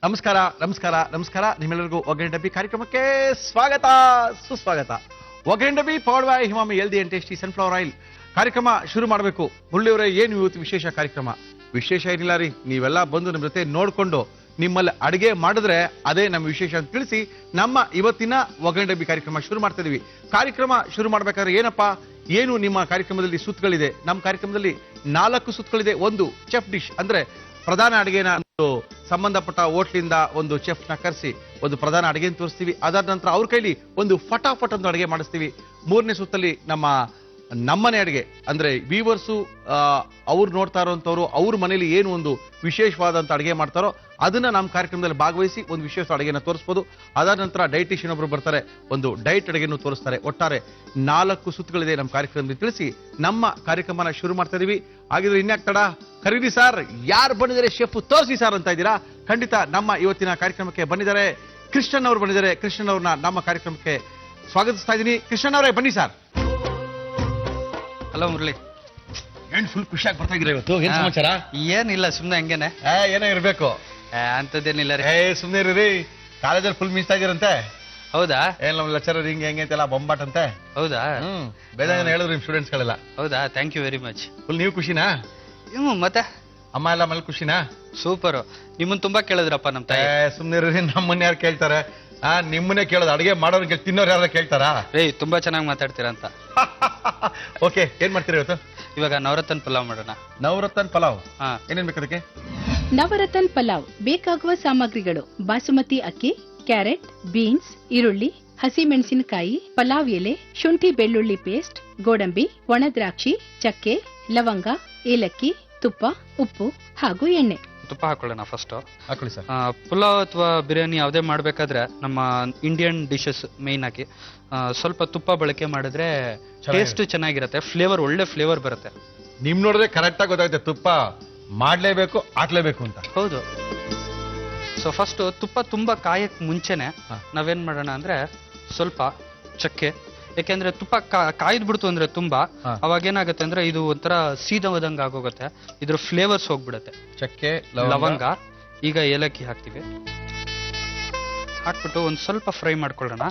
ನಮಸ್ಕಾರ ನಮಸ್ಕಾರ ನಮಸ್ಕಾರ ನಿಮ್ಮೆಲ್ಲರಿಗೂ ಒಗ್ಗರಣೆ ಡಬ್ಬಿ ಕಾರ್ಯಕ್ರಮಕ್ಕೆ ಸ್ವಾಗತ ಸುಸ್ವಾಗತ. ಒಗ್ಗರಣೆ ಡಬ್ಬಿ ಪವರ್ಡ್ ಬೈ ಹಿಮಾಮಿ healthy and tasty sunflower oil. ಕಾರ್ಯಕ್ರಮ ಶುರು ಮಾಡಬೇಕು. ಮುರಳಿಯವರೇ, ಏನು ಇವತ್ತು ವಿಶೇಷ ಕಾರ್ಯಕ್ರಮ? ವಿಶೇಷ ಏನಿಲ್ಲ ರೀ, ನೀವೆಲ್ಲ ಬಂದು ನಮ್ಮ ಜೊತೆ ನೋಡ್ಕೊಂಡು ನಿಮ್ಮಲ್ಲಿ ಅಡಿಗೆ ಮಾಡಿದ್ರೆ ಅದೇ ನಮ್ಮ ವಿಶೇಷ ಅಂತ ತಿಳಿಸಿ ನಮ್ಮ ಇವತ್ತಿನ ಒಗ್ಗರಣೆ ಡಬ್ಬಿ ಕಾರ್ಯಕ್ರಮ ಶುರು ಮಾಡ್ತಾ ಇದೀವಿ. ಕಾರ್ಯಕ್ರಮ ಶುರು ಮಾಡ್ಬೇಕಾದ್ರೆ ಏನು ನಿಮ್ಮ ಕಾರ್ಯಕ್ರಮದಲ್ಲಿ ಸುತ್ತುಗಳಿದೆ? ನಮ್ಮ ಕಾರ್ಯಕ್ರಮದಲ್ಲಿ 4 ಸುತ್ತುಗಳಿದೆ. ಒಂದು ಚೆಫ್ ಡಿಶ್, ಅಂದ್ರೆ ಪ್ರಧಾನ ಅಡಿಗೆನ ಸಂಬಂಧಪಟ್ಟ ಹೋಟ್ಲಿಂದ ಒಂದು ಚೆಫ್ ನ ಕರೆಸಿ ಒಂದು ಪ್ರಧಾನ ಅಡಿಗೆ ತೋರಿಸ್ತೀವಿ. ಅದಾದ ನಂತರ ಅವ್ರ ಕೈಲಿ ಒಂದು ಫಟಾಫಟ್ ಒಂದು ಅಡಿಗೆ ಮಾಡಿಸ್ತೀವಿ. 3ನೇ ಸುತ್ತಲ್ಲಿ ನಮ್ಮನೆ ಅಡಿಗೆ, ಅಂದ್ರೆ ವೀವರ್ಸು ಅವ್ರು ನೋಡ್ತಾ ಇರೋಂಥವ್ರು ಅವ್ರ ಮನೇಲಿ ಏನು ಒಂದು ವಿಶೇಷವಾದಂತ ಅಡಿಗೆ ಮಾಡ್ತಾರೋ ಅದನ್ನ ನಮ್ಮ ಕಾರ್ಯಕ್ರಮದಲ್ಲಿ ಭಾಗವಹಿಸಿ ಒಂದು ವಿಶೇಷ ಅಡಿಗೆನ ತೋರಿಸ್ಬೋದು. ಅದಾದ ನಂತರ ಡೈಟಿಷಿಯನ್ ಒಬ್ರು ಬರ್ತಾರೆ, ಒಂದು ಡೈಟ್ ಅಡಿಗೆನೂ ತೋರಿಸ್ತಾರೆ. ಒಟ್ಟಾರೆ 4 ಸುತ್ತುಗಳಿದೆ ನಮ್ಮ ಕಾರ್ಯಕ್ರಮದಲ್ಲಿ ತಿಳಿಸಿ ನಮ್ಮ ಕಾರ್ಯಕ್ರಮನ ಶುರು ಮಾಡ್ತಾ ಇದೀವಿ. ಹಾಗಿದ್ರೆ ಇನ್ಯಾಕ್ ತಡ, ಕರೀರಿ ಸರ್, ಯಾರು ಬಂದಿದ್ದಾರೆ ಶೆಫ್ ತೋರಿಸಿ ಸರ್ ಅಂತ ಇದ್ದೀರಾ? ಖಂಡಿತ ನಮ್ಮ ಇವತ್ತಿನ ಕಾರ್ಯಕ್ರಮಕ್ಕೆ ಬಂದಿದ್ದಾರೆ ಕೃಷ್ಣನ್ ಅವರು ಬಂದಿದ್ದಾರೆ. ಕೃಷ್ಣನ್ ಅವ್ರನ್ನ ನಮ್ಮ ಕಾರ್ಯಕ್ರಮಕ್ಕೆ ಸ್ವಾಗತಿಸ್ತಾ ಇದ್ದೀನಿ. ಕೃಷ್ಣನ್ ಅವರೇ, ಬನ್ನಿ ಸರ್. ಹಲೋ ಮುರಳಿ, ಏನ್ ಫುಲ್ ಖುಷಿಯಾಗಿ ಬರ್ತಾ ಇದ್ದೀರಾ ಇವತ್ತು? ಏನ್ ಸಮಾಚಾರ? ಏನಿಲ್ಲ, ಸುಮ್ನೆ ಹಂಗೇನೆ. ಏನೋ ಇರ್ಬೇಕು, ಅಂತದೇನಿಲ್ಲ ರೀ. ಸುಮ್ನೆ ಇರ್ರಿ. ಕಾಲೇಜಲ್ಲಿ ಫುಲ್ ಮಿಸ್ತಾ ಇದೀರಂತೆ. ಹೌದಾ? ಏನ್ ನಮ್ಮ ಲೆಕ್ಚರರ್ ಹಿಂಗೆ ಹೆಂಗೆ ಅಂತೆಲ್ಲ ಬೊಂಬಾಟ್ ಅಂತೆ. ಹೌದಾ? ಬೇಜಾರ ಹೇಳಿದ್ರು ನಿಮ್ ಸ್ಟೂಡೆಂಟ್ಸ್ ಗಳೆಲ್ಲ. ಹೌದಾ? Thank you very much. Full ನೀವು ಖುಷಿನಾ? ಮತ್ತೆ ಅಮ್ಮ ಎಲ್ಲ ಮಲ್ ಖುಷಿನಾ? ಸೂಪರ್. ನಿಮ್ಮನ್ ತುಂಬಾ ಕೇಳಿದ್ರಪ್ಪ ನಮ್ ತಾಯಿ. ಸುಮ್ನೆ ಇರ್ರಿ, ನಮ್ಮನ್ನ ಯಾರು ಕೇಳ್ತಾರೆ? ನಿಮ್ಮನ್ನೇ ಕೇಳೋದು, ಅಡಿಗೆ ಮಾಡೋರ್ಗೆ ತಿನ್ನೋರು ಯಾರು ಕೇಳ್ತಾರಾ? ತುಂಬಾ ಚೆನ್ನಾಗಿ ಮಾತಾಡ್ತೀರಾ ಅಂತ. ಓಕೆ, ಏನ್ ಮಾಡ್ತೀರಾ ಇವತ್ತು? ಇವಾಗ ನವರತ್ನ ಪಲಾವ್ ಮಾಡೋಣ. ನವರತ್ನ ಪಲಾವ್? ಏನೇನ್ ಬೇಕು ಅದಕ್ಕೆ? ನವರತ್ನ ಪಲಾವ್ ಬೇಕಾಗುವ ಸಾಮಗ್ರಿಗಳು: ಬಾಸುಮತಿ ಅಕ್ಕಿ, ಕ್ಯಾರೆಟ್, ಬೀನ್ಸ್, ಈರುಳ್ಳಿ, ಹಸಿಮೆಣಸಿನಕಾಯಿ, ಪಲಾವ್ ಎಲೆ, ಶುಂಠಿ ಬೆಳ್ಳುಳ್ಳಿ ಪೇಸ್ಟ್, ಗೋಡಂಬಿ, ಒಣದ್ರಾಕ್ಷಿ, ಚಕ್ಕೆ, ಲವಂಗ, ಏಲಕ್ಕಿ, ತುಪ್ಪ, ಉಪ್ಪು ಹಾಗೂ ಎಣ್ಣೆ. ತುಪ್ಪ ಹಾಕೊಳ್ಳೋಣ ಫಸ್ಟ್. ಹಾಕೊಳ್ಳಿ ಸರ್. ಪುಲಾವ್ ಅಥವಾ ಬಿರಿಯಾನಿ ಯಾವುದೇ ಮಾಡ್ಬೇಕಾದ್ರೆ ನಮ್ಮ ಇಂಡಿಯನ್ ಡಿಶಸ್ ಮೇನ್ ಆಗಿ ಸ್ವಲ್ಪ ತುಪ್ಪ ಬಳಕೆ ಮಾಡಿದ್ರೆ ಟೇಸ್ಟ್ ಚೆನ್ನಾಗಿರುತ್ತೆ, ಫ್ಲೇವರ್ ಒಳ್ಳೆ ಫ್ಲೇವರ್ ಬರುತ್ತೆ. ನಿಮ್ ನೋಡಿದ್ರೆ ಕರೆಕ್ಟ್ ಆಗಿ ಗೊತ್ತಾಗುತ್ತೆ ತುಪ್ಪ ಮಾಡ್ಲೇಬೇಕು, ಹಾಕ್ಲೇಬೇಕು ಅಂತ. ಹೌದು. ಸೊ ಫಸ್ಟ್ ತುಪ್ಪ ತುಂಬಾ ಕಾಯಕ್ ಮುಂಚೆನೆ ನಾವೇನ್ ಮಾಡೋಣ ಅಂದ್ರೆ ಸ್ವಲ್ಪ ಚಕ್ಕೆ, ಯಾಕೆಂದ್ರೆ ತುಪ್ಪ ಕಾಯ್ದು ಬಿಡ್ತು ಅಂದ್ರೆ ತುಂಬಾ, ಅವಾಗ ಏನಾಗುತ್ತೆ ಅಂದ್ರೆ ಇದು ಒಂಥರ ಸೀದವದಂಗ ಆಗೋಗುತ್ತೆ, ಇದ್ರ ಫ್ಲೇವರ್ಸ್ ಹೋಗ್ಬಿಡುತ್ತೆ. ಚಕ್ಕೆ, ಲವಂಗ, ಈಗ ಏಲಕ್ಕಿ ಹಾಕ್ತಿವಿ. ಹಾಕ್ಬಿಟ್ಟು ಒಂದ್ ಸ್ವಲ್ಪ ಫ್ರೈ ಮಾಡ್ಕೊಳ್ಳೋಣ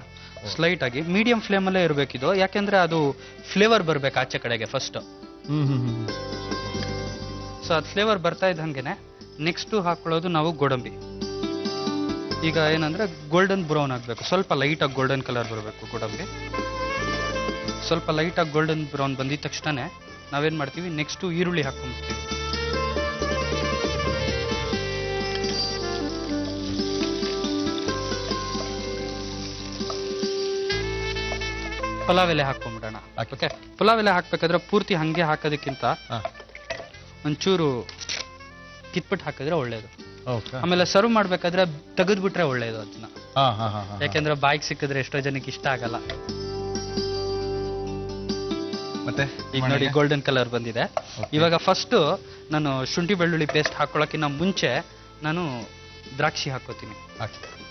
ಸ್ಲೈಟ್ ಆಗಿ. ಮೀಡಿಯಂ ಫ್ಲೇಮ್ ಅಲ್ಲೇ ಇರ್ಬೇಕಿದು, ಯಾಕೆಂದ್ರೆ ಅದು ಫ್ಲೇವರ್ ಬರ್ಬೇಕು ಆಚೆ ಕಡೆಗೆ ಫಸ್ಟ್. ಸೊ ಅದ್ ಫ್ಲೇವರ್ ಬರ್ತಾ ಇದ್ದಂಗೆನೆ ನೆಕ್ಸ್ಟ್ ಹಾಕೊಳ್ಳೋದು ನಾವು ಗೋಡಂಬಿ. ಈಗ ಏನಂದ್ರೆ ಗೋಲ್ಡನ್ ಬ್ರೌನ್ ಆಗ್ಬೇಕು, ಸ್ವಲ್ಪ ಲೈಟ್ ಆಗಿ ಗೋಲ್ಡನ್ ಕಲರ್ ಬರಬೇಕು ಗೋಡಂಬಿ. ಸ್ವಲ್ಪ ಲೈಟ್ ಆಗಿ ಗೋಲ್ಡನ್ ಬ್ರೌನ್ ಬಂದಿದ ತಕ್ಷಣ ನಾವೇನ್ ಮಾಡ್ತೀವಿ, ನೆಕ್ಸ್ಟ್ ಈರುಳ್ಳಿ ಹಾಕೊಂಡ್ಬಿಡ್ತೀವಿ. ಪಲಾವ್ ಎಲೆ ಹಾಕೊಂಡ್ಬಿಡೋಣ. ಓಕೆ, ಪಲಾವ್ ಎಲೆ ಹಾಕ್ಬೇಕಾದ್ರೆ ಪೂರ್ತಿ ಹಂಗೆ ಹಾಕೋದಕ್ಕಿಂತ ಒಂಚೂರು ಕಿತ್ಬಿಟ್ಟು ಹಾಕಿದ್ರೆ ಒಳ್ಳೇದು. ಆಮೇಲೆ ಸರ್ವ್ ಮಾಡ್ಬೇಕಾದ್ರೆ ತೆಗೆದ್ಬಿಟ್ರೆ ಒಳ್ಳೇದು ಅದನ್ನ, ಯಾಕೆಂದ್ರೆ ಬಾಯಿಗೆ ಸಿಕ್ಕಿದ್ರೆ ಎಷ್ಟೋ ಜನಕ್ಕೆ ಇಷ್ಟ ಆಗಲ್ಲ. ಮತ್ತೆ ಈಗ ನೋಡಿ ಗೋಲ್ಡನ್ ಕಲರ್ ಬಂದಿದೆ. ಇವಾಗ ಫಸ್ಟ್ ನಾನು ಶುಂಠಿ ಬೆಳ್ಳುಳ್ಳಿ ಪೇಸ್ಟ್ ಹಾಕೊಳ್ಳೋಕ್ಕಿಂತ ಮುಂಚೆ ನಾನು ದ್ರಾಕ್ಷಿ ಹಾಕೋತೀನಿ.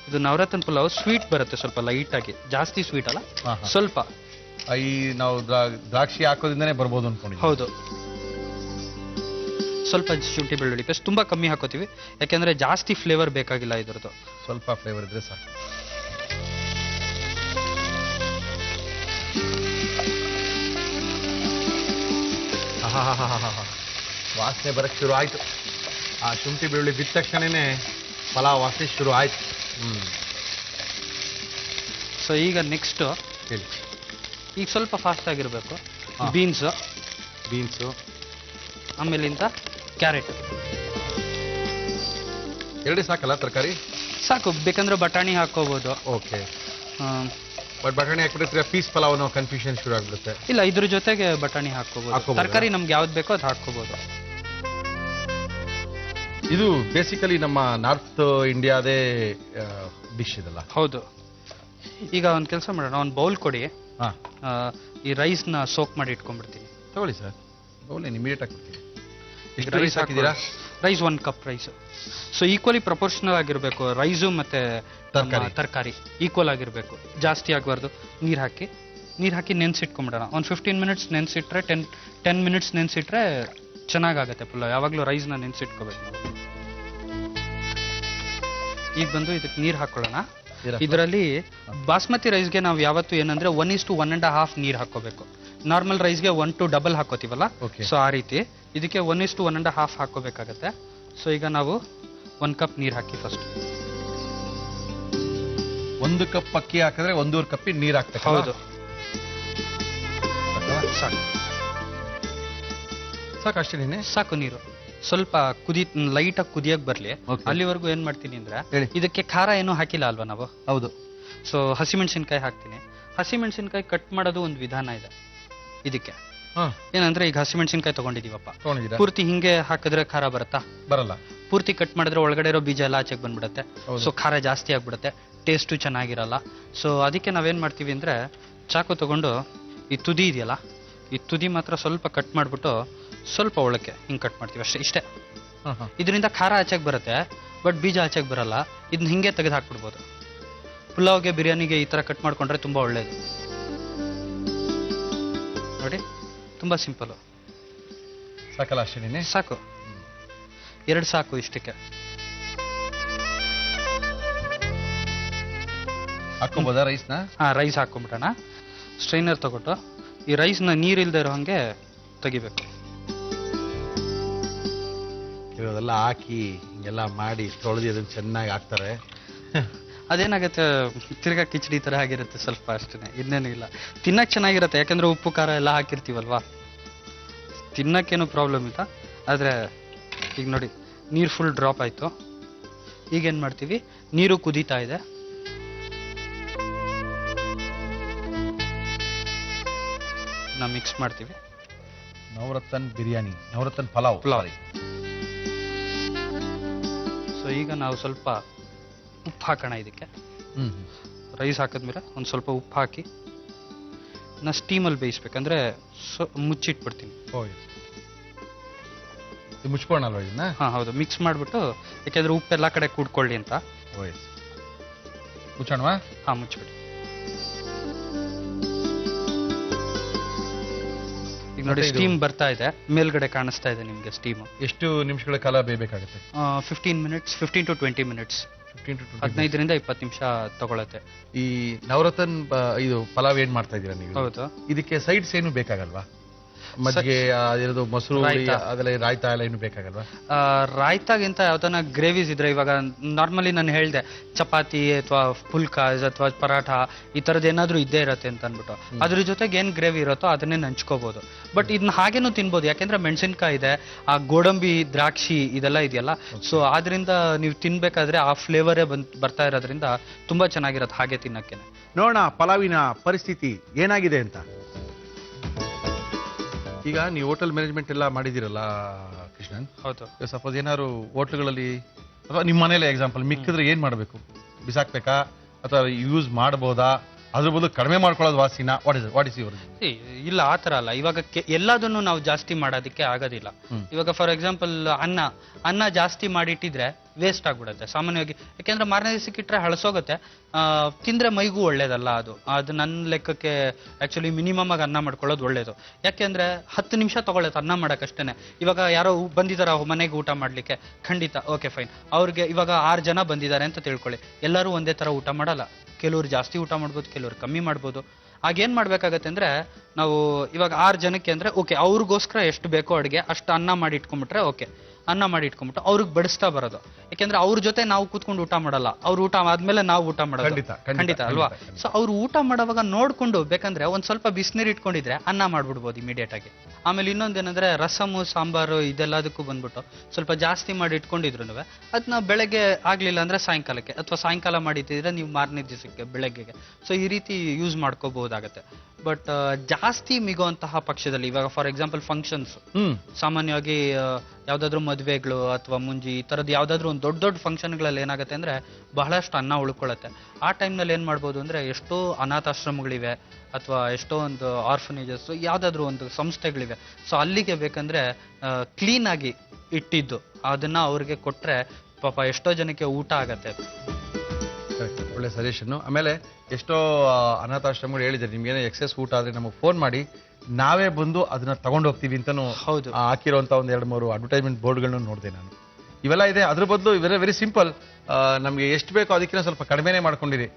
ಇದು ನವರತ್ನ ಪಲಾವ್ ಸ್ವೀಟ್ ಬರುತ್ತೆ, ಸ್ವಲ್ಪ ಲೈಟ್ ಆಗಿ, ಜಾಸ್ತಿ ಸ್ವೀಟ್ ಅಲ್ಲ, ಸ್ವಲ್ಪ. ಈ ನಾವು ದ್ರಾಕ್ಷಿ ಹಾಕೋದ್ರಿಂದನೇ ಬರ್ಬೋದು ಅನ್ಕೊಂಡು. ಹೌದು. ಸ್ವಲ್ಪ ಶುಂಠಿ ಬೆಳ್ಳುಳ್ಳಿ ಪೇಸ್ಟ್ ತುಂಬಾ ಕಮ್ಮಿ ಹಾಕೋತೀವಿ, ಯಾಕೆಂದ್ರೆ ಜಾಸ್ತಿ ಫ್ಲೇವರ್ ಬೇಕಾಗಿಲ್ಲ ಇದ್ರದ್ದು. ಸ್ವಲ್ಪ ಫ್ಲೇವರ್ ಇದ್ರೆ ಸಾಕು. ವಾಸನೆ ಬರಕ್ ಶುರು ಆಯ್ತು. ಆ ಶುಂಠಿ ಬೆಳ್ಳುಳ್ಳಿ ಬಿದ್ದ ತಕ್ಷಣನೇ ಪಲಾವ್ ವಾಸನೆ ಶುರು ಆಯ್ತು. ಸೊ ಈಗ ನೆಕ್ಸ್ಟ್ ಈಗ ಸ್ವಲ್ಪ ಫಾಸ್ಟ್ ಆಗಿರ್ಬೇಕು. ಬೀನ್ಸು, ಆಮೇಲಿಂದ ಕ್ಯಾರೆಟ್. ಎರಡೇ ಸಾಕಲ್ಲ ತರಕಾರಿ? ಸಾಕು, ಬೇಕಂದ್ರೆ ಬಟಾಣಿ ಹಾಕೋಬಹುದು. ಓಕೆ, ಬಟ್ ಬಟಾಣಿ ಹಾಕ್ಬಿಟ್ರೆ ಪೀಸ್ ಪಲಾವ್ ಅನ್ನೋ ಕನ್ಫ್ಯೂಷನ್ ಶುರು ಆಗ್ಬಿಡುತ್ತೆ. ಇಲ್ಲ, ಇದ್ರ ಜೊತೆಗೆ ಬಟಾಣಿ ಹಾಕೋಬಹುದು. ತರಕಾರಿ ನಮ್ಗೆ ಯಾವ್ದು ಬೇಕೋ ಅದು ಹಾಕೋಬಹುದು. ಇದು ಬೇಸಿಕಲಿ ನಮ್ಮ ನಾರ್ತ್ ಇಂಡಿಯಾದೇ ಡಿಶ್ ಇದಲ್ಲ? ಹೌದು. ಈಗ ಒಂದ್ ಕೆಲಸ ಮಾಡೋಣ, ಒಂದ್ ಬೌಲ್ ಕೊಡಿ. ಈ ರೈಸ್ ನ ಸೋಕ್ ಮಾಡಿ ಇಟ್ಕೊಂಡ್ಬಿಡ್ತೀನಿ. ತಗೊಳ್ಳಿ ಸರ್, ಬೌಲ್ ಇಮಿಡಿಯೇಟ್ ಹಾಕ್ಬಿಡ್ತೀನಿ. ಎಷ್ಟು ರೈಸ್ ಹಾಕಿದ್ದೀರಾ? Rice 1 cup rice. So equally proportional ಆಗಿರ್ಬೇಕು ರೈಸು ಮತ್ತೆ ತರಕಾರಿ, ಈಕ್ವಲ್ ಆಗಿರ್ಬೇಕು, ಜಾಸ್ತಿ ಆಗಬಾರ್ದು. ನೀರು ಹಾಕಿ ನೆನ್ಸಿಟ್ಕೊಂಡ್ಬಿಡೋಣ. ಒಂದು 15 ಮಿನಿಟ್ಸ್ ನೆನ್ಸಿಟ್ರೆ 10 ಮಿನಿಟ್ಸ್ ನೆನ್ಸಿಟ್ರೆ ಚೆನ್ನಾಗಾಗತ್ತೆ ಪುಲಾವ್. ಯಾವಾಗಲೂ ರೈಸ್ನ ನೆನ್ಸಿಟ್ಕೋಬೇಕು. ಈಗ ಬಂದು ಇದಕ್ಕೆ ನೀರು ಹಾಕೊಳ್ಳೋಣ. ನೀರ್ ಹಾಕು. ಇದರಲ್ಲಿ ಬಾಸ್ಮತಿ ರೈಸ್ಗೆ ನಾವು ಯಾವತ್ತು ಏನಂದ್ರೆ 1:1.5 ನೀರು ಹಾಕೋಬೇಕು. ನಾರ್ಮಲ್ ರೈಸ್ಗೆ 1 to ಡಬಲ್ ಹಾಕೋತೀವಲ್ಲ, Okay. ಸೊ ಆ ರೀತಿ ಇದಕ್ಕೆ 1:1.5 ಹಾಕೋಬೇಕಾಗತ್ತೆ. ಸೊ ಈಗ ನಾವು 1 ಕಪ್ ನೀರು ಹಾಕಿ ಫಸ್ಟ್. 1 ಕಪ್ ಅಕ್ಕಿ ಹಾಕಿದ್ರೆ 1.5 ಕಪ್ ನೀರ್ ಹಾಕ್ಬೇಕು. ಹೌದು, ಸಾಕು ಸಾಕು ಅಷ್ಟೇನೆ. ಸಾಕು. ನೀರು ಸ್ವಲ್ಪ ಲೈಟಾಗಿ ಕುದಿಯಕ್ ಬರ್ಲಿ. Okay. ಅಲ್ಲಿವರೆಗೂ ಏನ್ ಮಾಡ್ತೀನಿ ಅಂದ್ರೆ, ಹೇಳಿ. ಇದಕ್ಕೆ ಖಾರ ಏನೂ ಹಾಕಿಲ್ಲ ಅಲ್ವಾ ನಾವು. ಹೌದು. ಸೊ ಹಸಿಮೆಣಸಿನ್ಕಾಯಿ ಹಾಕ್ತೀನಿ. ಹಸಿಮೆಣಸಿನ್ಕಾಯಿ ಕಟ್ ಮಾಡೋದು ಒಂದು ವಿಧಾನ ಇದೆ ಇದಕ್ಕೆ. ಏನಂದ್ರೆ ಈಗ ಹಸಿಮೆಣಸಿನ್ಕಾಯಿ ತಗೊಂಡಿದೀವಪ್ಪ, ತಗೊಂಡಿದ್ದೀರಾ? ಪೂರ್ತಿ ಹಿಂಗೆ ಹಾಕಿದ್ರೆ ಖಾರ ಬರುತ್ತಾ? ಬರಲ್ಲ. ಪೂರ್ತಿ ಕಟ್ ಮಾಡಿದ್ರೆ ಒಳಗಡೆ ಇರೋ ಬೀಜ ಎಲ್ಲ ಆಚೆಗೆ ಬಂದ್ಬಿಡುತ್ತೆ. ಹೌದು. ಸೊ ಖಾರ ಜಾಸ್ತಿ ಆಗ್ಬಿಡುತ್ತೆ, ಟೇಸ್ಟು ಚೆನ್ನಾಗಿರಲ್ಲ. ಸೊ ಅದಕ್ಕೆ ನಾವೇನ್ ಮಾಡ್ತೀವಿ ಅಂದ್ರೆ, ಚಾಕು ತಗೊಂಡು ಈ ತುದಿ ಇದೆಯಲ್ಲ, ಈ ತುದಿ ಮಾತ್ರ ಸ್ವಲ್ಪ ಕಟ್ ಮಾಡ್ಬಿಟ್ಟು ಸ್ವಲ್ಪ ಒಳಕ್ಕೆ ಹಿಂಗೆ ಕಟ್ ಮಾಡ್ತೀವಿ ಅಷ್ಟೇ. ಇಷ್ಟೇ. ಇದರಿಂದ ಖಾರ ಆಚೆಗೆ ಬರುತ್ತೆ, ಬಟ್ ಬೀಜ ಆಚೆಗೆ ಬರಲ್ಲ. ಇದನ್ನ ಹಿಂಗೆ ತೆಗೆದು ಹಾಕ್ಬಿಡ್ಬೋದು. ಪುಲಾವ್ಗೆ, ಬಿರಿಯಾನಿಗೆ ಈ ತರ ಕಟ್ ಮಾಡ್ಕೊಂಡ್ರೆ ತುಂಬಾ ಒಳ್ಳೇದು. ನೋಡಿ, ತುಂಬಾ ಸಿಂಪಲ್. ಸಾಕಲ್ಲ ಅಷ್ಟೇನೆ? ಸಾಕು, 2 ಸಾಕು ಇಷ್ಟಕ್ಕೆ. ಹಾಕೋಬೋದಾ ರೈಸ್ನ? ರೈಸ್ ಹಾಕೊಂಡ್ಬಿಡೋಣ. ಸ್ಟ್ರೈನರ್ ತಗೊಟ್ಟು ಈ ರೈಸ್ನ ನೀರಿಲ್ದೇ ಇರೋ ಹಂಗೆ ತೆಗಿಬೇಕು. ಇರೋದೆಲ್ಲ ಹಾಕಿ ಹಿಂಗೆಲ್ಲ ಮಾಡಿ ತೊಳೆದು ಅದನ್ನ ಚೆನ್ನಾಗಿ ಹಾಕ್ತಾರೆ. ಅದೇನಾಗುತ್ತೆ, ತಿರ್ಗಾ ಕಿಚಡಿ ತರ ಆಗಿರುತ್ತೆ ಸ್ವಲ್ಪ, ಅಷ್ಟೇ, ಇನ್ನೇನು ಇಲ್ಲ. ತಿನ್ನಕ್ ಚೆನ್ನಾಗಿರುತ್ತೆ, ಯಾಕಂದ್ರೆ ಉಪ್ಪು ಖಾರ ಎಲ್ಲ ಹಾಕಿರ್ತೀವಲ್ವಾ, ತಿನ್ನಕ್ಕೇನು ಪ್ರಾಬ್ಲಮ್ ಇಲ್ಲ. ಆದ್ರೆ ಈಗ ನೋಡಿ, ನೀರು ಫುಲ್ ಡ್ರಾಪ್ ಆಯ್ತು. ಈಗೇನ್ ಮಾಡ್ತೀವಿ, ನೀರು ಕುದೀತಾ ಇದೆ. ನಾವು ಮಿಕ್ಸ್ ಮಾಡ್ತೀವಿ. ನವರತ್ನ ಬಿರಿಯಾನಿ, ನವರತ್ನ ಪಲಾವ್. ಸೊ ಈಗ ನಾವು ಸ್ವಲ್ಪ ಉಪ್ಪು ಹಾಕೋಣ ಇದಕ್ಕೆ. ರೈಸ್ ಹಾಕಿದ್ಮೇಲೆ ಒಂದು ಸ್ವಲ್ಪ ಉಪ್ಪು ಹಾಕಿ ನಾ ಸ್ಟೀಮಲ್ಲಿ ಬೇಯಿಸ್ಬೇಕಂದ್ರೆ ಮುಚ್ಚಿಟ್ಬಿಡ್ತೀನಿ. ಮುಚ್ಕೋಣಲ್ವ ಇದನ್ನ? ಹೌದು, ಮಿಕ್ಸ್ ಮಾಡಿಬಿಟ್ಟು, ಯಾಕೆಂದ್ರೆ ಉಪ್ಪು ಎಲ್ಲ ಕಡೆ ಕೂಡ್ಕೊಳ್ಳಿ ಅಂತ. ಮುಚ್ಚೋಣವಾ? ಮುಚ್ಚಿಬಿಡಿ. ಈಗ ನೋಡಿ, ಸ್ಟೀಮ್ ಬರ್ತಾ ಇದೆ, ಮೇಲ್ಗಡೆ ಕಾಣಿಸ್ತಾ ಇದೆ ನಿಮ್ಗೆ ಸ್ಟೀಮ್. ಎಷ್ಟು ನಿಮಿಷಗಳ ಕಾಲ ಬೇಯಬೇಕಾಗುತ್ತೆ? 15 to 20 ಮಿನಿಟ್ಸ್. 15 to 20 ನಿಮಿಷ ತಗೊಳತ್ತೆ. ಈ ನವರತ್ನ ಇದು ಪಲಾವ್ ಏನ್ ಮಾಡ್ತಾ ಇದೀರಾ ನೀವು? ಹೌದು. ಇದಕ್ಕೆ ಸೈಡ್ಸ್ ಏನು ಬೇಕಾಗಲ್ವಾ? ಮಜ್ಜಿಗೆ, ಅದಿರೋದು ಮೊಸರು, ಅದೆಲ್ಲ ರಾಯ್ತಾ ಎಲ್ಲ ಏನು ಬೇಕಾಗಲ್ವಾ? ರಾಯ್ತಾಗಿಂತ ಯಾವ್ದನ ಗ್ರೇವೀಸ್ ಇದ್ರೆ, ಇವಾಗ ನಾರ್ಮಲಿ ನಾನು ಹೇಳ್ದೆ ಚಪಾತಿ ಅಥವಾ ಪುಲ್ಕ ಅಥವಾ ಪರಾಠ ಈ ತರದ್ ಏನಾದ್ರು ಇದ್ದೇ ಇರತ್ತೆ ಅಂತ ಅನ್ಬಿಟ್ಟು, ಅದ್ರ ಜೊತೆಗೆ ಏನ್ ಗ್ರೇವಿ ಇರುತ್ತೋ ಅದನ್ನೇ ನಂಚ್ಕೋಬಹುದು. ಬಟ್ ಇದನ್ನ ಹಾಗೇನು ತಿನ್ಬೋದು, ಯಾಕೆಂದ್ರೆ ಮೆಣಸಿನ್ಕಾಯಿ ಇದೆ, ಆ ಗೋಡಂಬಿ, ದ್ರಾಕ್ಷಿ ಇದೆಲ್ಲ ಇದೆಯಲ್ಲ. ಸೊ ಆದ್ರಿಂದ ನೀವು ತಿನ್ಬೇಕಾದ್ರೆ ಆ ಫ್ಲೇವರೇ ಬರ್ತಾ ಇರೋದ್ರಿಂದ ತುಂಬಾ ಚೆನ್ನಾಗಿರತ್ತೆ ಹಾಗೆ ತಿನ್ನಕ್ಕೆ. ನೋಡೋಣ ಪಲಾವಿನ ಪರಿಸ್ಥಿತಿ ಏನಾಗಿದೆ ಅಂತ. ಈಗ ನೀವು ಹೋಟೆಲ್ ಮ್ಯಾನೇಜ್ಮೆಂಟ್ ಎಲ್ಲ ಮಾಡಿದಿರಲ್ಲ ಕೃಷ್ಣನ್? ಹೌದು. ಸಪೋಸ್ ಏನಾದ್ರು ಹೋಟ್ಲ್ಗಳಲ್ಲಿ ಅಥವಾ ನಿಮ್ಮ ಮನೇಲಿ ಎಕ್ಸಾಂಪಲ್ ಮಿಕ್ಕಿದ್ರೆ ಏನ್ ಮಾಡಬೇಕು? ಬಿಸಾಕ್ಬೇಕಾ ಅಥವಾ ಯೂಸ್ ಮಾಡಬಹುದಾ? ಅದ್ರ ಬದಲು ಕಡಿಮೆ ಮಾಡ್ಕೊಳ್ಳೋದು ವಾಸಿನ? What is your? ಇಲ್ಲ, ಆ ತರ ಅಲ್ಲ. ಇವಾಗ ಎಲ್ಲದನ್ನು ನಾವು ಜಾಸ್ತಿ ಮಾಡೋದಕ್ಕೆ ಆಗೋದಿಲ್ಲ. ಇವಾಗ ಫಾರ್ ಎಕ್ಸಾಂಪಲ್ ಅನ್ನ ಜಾಸ್ತಿ ಮಾಡಿಟ್ಟಿದ್ರೆ ವೇಸ್ಟ್ ಆಗ್ಬಿಡುತ್ತೆ ಸಾಮಾನ್ಯವಾಗಿ. ಯಾಕೆಂದ್ರೆ ಮಾರನೇ ದಿವಸಕ್ಕೆ ಇಟ್ಟರೆ ಹಳಸೋಗುತ್ತೆ. ತಿಂದ್ರೆ ಮೈಗೂ ಒಳ್ಳೇದಲ್ಲ ಅದು ನನ್ನ ಲೆಕ್ಕಕ್ಕೆ. ಆಕ್ಚುಲಿ ಮಿನಿಮಮ್ ಆಗಿ ಅನ್ನ ಮಾಡ್ಕೊಳ್ಳೋದು ಒಳ್ಳೇದು. ಯಾಕೆಂದ್ರೆ 10 ನಿಮಿಷ ತಗೊಳ್ಳತ್ತೆ ಅನ್ನ ಮಾಡಕ್ಕಷ್ಟೇನೆ. ಇವಾಗ ಯಾರೋ ಬಂದಿದಾರ ಮನೆಗೆ ಊಟ ಮಾಡ್ಲಿಕ್ಕೆ, ಖಂಡಿತ ಓಕೆ ಫೈನ್. ಅವ್ರಿಗೆ ಇವಾಗ 6 ಜನ ಬಂದಿದ್ದಾರೆ ಅಂತ ತಿಳ್ಕೊಳ್ಳಿ, ಎಲ್ಲರೂ ಒಂದೇ ತರ ಊಟ ಮಾಡಲ್ಲ. ಕೆಲವ್ರು ಜಾಸ್ತಿ ಊಟ ಮಾಡ್ಬೋದು, ಕೆಲವ್ರು ಕಮ್ಮಿ ಮಾಡ್ಬೋದು. ಆಗೇನ್ ಮಾಡ್ಬೇಕಾಗತ್ತೆ ಅಂದ್ರೆ, ನಾವು ಇವಾಗ 6 ಜನಕ್ಕೆ ಅಂದ್ರೆ ಓಕೆ, ಅವ್ರಿಗೋಸ್ಕರ ಎಷ್ಟು ಬೇಕೋ ಅಡುಗೆ ಅಷ್ಟು ಅನ್ನ ಮಾಡಿ ಇಟ್ಕೊಂಡ್ಬಿಟ್ರೆ ಓಕೆ. ಅನ್ನ ಮಾಡಿ ಇಟ್ಕೊಂಡ್ಬಿಟ್ಟು ಅವ್ರಿಗೆ ಬಡಿಸ್ತಾ ಬರೋದು. ಯಾಕೆಂದ್ರೆ ಅವ್ರ ಜೊತೆ ನಾವು ಕೂತ್ಕೊಂಡು ಊಟ ಮಾಡಲ್ಲ, ಅವ್ರು ಊಟ ಆದ್ಮೇಲೆ ನಾವು ಊಟ ಮಾಡೋದು. ಖಂಡಿತ ಅಲ್ವಾ? ಸೊ ಅವ್ರು ಊಟ ಮಾಡೋವಾಗ ನೋಡ್ಕೊಂಡು ಬೇಕಂದ್ರೆ ಒಂದ್ ಸ್ವಲ್ಪ ಬಿಸಿನೀರು ಇಟ್ಕೊಂಡಿದ್ರೆ ಅನ್ನ ಮಾಡ್ಬಿಡ್ಬೋದು ಇಮಿಡಿಯೇಟ್ ಆಗಿ. ಆಮೇಲೆ ಇನ್ನೊಂದೇನಂದ್ರೆ ರಸಮು, ಸಾಂಬಾರು ಇದೆಲ್ಲದಕ್ಕೂ ಬಂದ್ಬಿಟ್ಟು ಸ್ವಲ್ಪ ಜಾಸ್ತಿ ಮಾಡಿ ಇಟ್ಕೊಂಡಿದ್ರು ಅದನ್ನ ಬೆಳಗ್ಗೆ ಆಗ್ಲಿಲ್ಲ ಅಂದ್ರೆ ಸಾಯಂಕಾಲಕ್ಕೆ, ಅಥವಾ ಸಾಯಂಕಾಲ ಮಾಡಿದ್ರೆ ನೀವು ಮಾರನೇ ದಿವಸಕ್ಕೆ ಬೆಳಗ್ಗೆಗೆ. ಸೊ ಈ ರೀತಿ ಯೂಸ್ ಮಾಡ್ಕೋಬಹುದಾಗತ್ತೆ. ಬಟ್ ಜಾಸ್ತಿ ಮಿಗುವಂತಹ ಪಕ್ಷದಲ್ಲಿ, ಇವಾಗ ಫಾರ್ ಎಕ್ಸಾಂಪಲ್ ಫಂಕ್ಷನ್ಸ್, ಸಾಮಾನ್ಯವಾಗಿ ಯಾವ್ದಾದ್ರು ಮದುವೆಗಳು ಅಥವಾ ಮುಂಜಿ ಈ ತರದ್ ಯಾವ್ದಾದ್ರು ಒಂದು ದೊಡ್ಡ ದೊಡ್ಡ ಫಂಕ್ಷನ್ಗಳಲ್ಲಿ ಏನಾಗುತ್ತೆ ಅಂದ್ರೆ ಬಹಳಷ್ಟು ಅನ್ನ ಉಳ್ಕೊಳ್ಳುತ್ತೆ. ಆ ಟೈಮ್ನಲ್ಲಿ ಏನ್ ಮಾಡ್ಬೋದು ಅಂದ್ರೆ, ಎಷ್ಟೋ ಅನಾಥಾಶ್ರಮಗಳಿವೆ ಅಥವಾ ಎಷ್ಟೋ ಒಂದು ಆರ್ಫನೇಜಸ್, ಯಾವ್ದಾದ್ರು ಒಂದು ಸಂಸ್ಥೆಗಳಿವೆ. ಸೊ ಅಲ್ಲಿಗೆ ಬೇಕಂದ್ರೆ ಕ್ಲೀನ್ ಆಗಿ ಇಟ್ಟಿದ್ದು ಅದನ್ನ ಅವ್ರಿಗೆ ಕೊಟ್ರೆ ಪಾಪ ಎಷ್ಟೋ ಜನಕ್ಕೆ ಊಟ ಆಗತ್ತೆ. ಒಳ್ಳೆ ಸಜೆಷನ್. ಆಮೇಲೆ ಎಷ್ಟೋ ಅನಾಥಾಶ್ರಮಗಳು ಹೇಳಿದ್ದಾರೆ, ನಿಮ್ಗೇನೋ ಎಕ್ಸೆಸ್ ಊಟ ಆದ್ರೆ ನಮಗೆ ಫೋನ್ ಮಾಡಿ, ನಾವೇ ಬಂದು ಅದನ್ನ ತಗೊಂಡು ಹೋಗ್ತೀವಿ ಅಂತಾನು ಹಾಕಿರುವಂತ ಒಂದ್ 2-3 ಅಡ್ವರ್ಟೈಸ್ಮೆಂಟ್ ಬೋರ್ಡ್ಗಳನ್ನು ನೋಡಿದೆ ನಾನು. ಇವೆಲ್ಲ ಇದೆ. ಅದ್ರ ಬದಲು ಇವೆಲ್ಲ ವೆರಿ ಸಿಂಪಲ್. ನಮ್ಗೆ ಎಷ್ಟು ಬೇಕೋ ಅದಕ್ಕಿಂತ ಸ್ವಲ್ಪ ಕಡಿಮೆನೇ ಮಾಡ್ಕೊಂಡಿರಿ.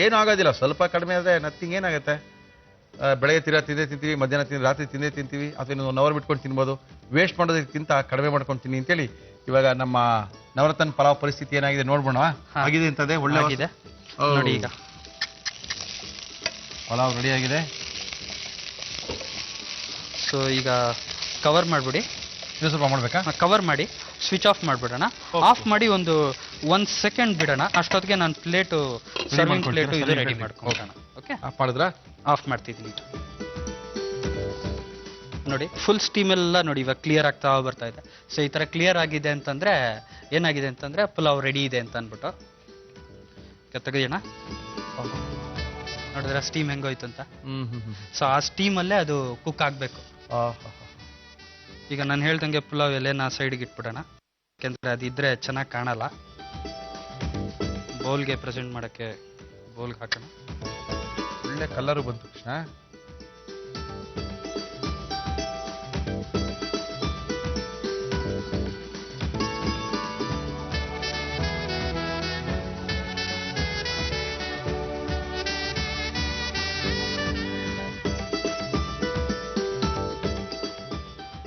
ಏನೂ ಆಗೋದಿಲ್ಲ, ಸ್ವಲ್ಪ ಕಡಿಮೆ ಆದರೆ ನಥಿಂಗ್ ಏನಾಗುತ್ತೆ. ಬೆಳಗ್ಗೆ ತಿಂತೀವಿ, ಮಧ್ಯಾಹ್ನ ರಾತ್ರಿ ತಿಂತೀವಿ, ಅಥವಾ ಇನ್ನೊಂದು 1 ಅವರ್ ಬಿಟ್ಕೊಂಡು ತಿನ್ಬೋದು. ವೇಸ್ಟ್ ಮಾಡೋದಕ್ಕಿಂತ ಕಡಿಮೆ ಮಾಡ್ಕೊಂತೀನಿ ಅಂತೇಳಿ ಇವಾಗ ನಮ್ಮ ನವರತ್ನ ಪಲಾವ್ ಪರಿಸ್ಥಿತಿ ಏನಾಗಿದೆ ನೋಡ್ಬೋಣ. ಆಗಿದೆ ಅಂತದೆ, ಒಳ್ಳೆ ಆಗಿದೆ ನೋಡಿ. ಈಗ ಪಲಾವ್ ರೆಡಿ ಆಗಿದೆ. ಸೊ ಈಗ ಕವರ್ ಮಾಡ್ಬಿಡಿ. ಇದು ಸ್ವಲ್ಪ ಮಾಡ್ಬೇಕಾ? ಕವರ್ ಮಾಡಿ ಸ್ವಿಚ್ ಆಫ್ ಮಾಡ್ಬಿಡೋಣ. ಆಫ್ ಮಾಡಿ ಒಂದು 1 ಸೆಕೆಂಡ್ ಬಿಡೋಣ. ಅಷ್ಟೊತ್ತಿಗೆ ನಾನು ಸರ್ವಿಂಗ್ ಪ್ಲೇಟು ಇದು ರೆಡಿ ಮಾಡ್ಕೊಳ್ಳೋಣ. ಓಕೆ, ಆಫ್ ಮಾಡಿದ್ರಾ? ಆಫ್ ಮಾಡ್ತಿದ್ದೀನಿ ನೋಡಿ. ಫುಲ್ ಸ್ಟೀಮ್ ಎಲ್ಲ ನೋಡಿ ಇವಾಗ ಕ್ಲಿಯರ್ ಆಗ್ತಾ ಬರ್ತಾ ಇದೆ. ಸೊ ಈ ತರ ಕ್ಲಿಯರ್ ಆಗಿದೆ ಅಂತಂದ್ರೆ ಏನಾಗಿದೆ ಅಂತಂದ್ರೆ ಪಲಾವ್ ರೆಡಿ ಇದೆ ಅಂತ ಅನ್ಬಿಟ್ಟು ತೆಗೆಯೋಣ. ನೋಡಿದ್ರೆ ಸ್ಟೀಮ್ ಹೆಂಗೋಯ್ತು ಅಂತ. ಸೊ ಆ ಸ್ಟೀಮ್ ಅಲ್ಲೇ ಅದು ಕುಕ್ ಆಗ್ಬೇಕು. ಈಗ ನಾನು ಹೇಳ್ದಂಗೆ ಪಲಾವ್ ಎಲೆನ ಸೈಡ್ಗೆ ಇಟ್ಬಿಡೋಣ, ಯಾಕೆಂದ್ರೆ ಅದಿದ್ರೆ ಚೆನ್ನಾಗಿ ಕಾಣಲ್ಲ. ಬೌಲ್ಗೆ ಪ್ರೆಸೆಂಟ್ ಮಾಡಕ್ಕೆ ಬೌಲ್ಗೆ ಹಾಕೋಣ. ಒಳ್ಳೆ ಕಲರು ಬಂತು ಕೃಷ್ಣ.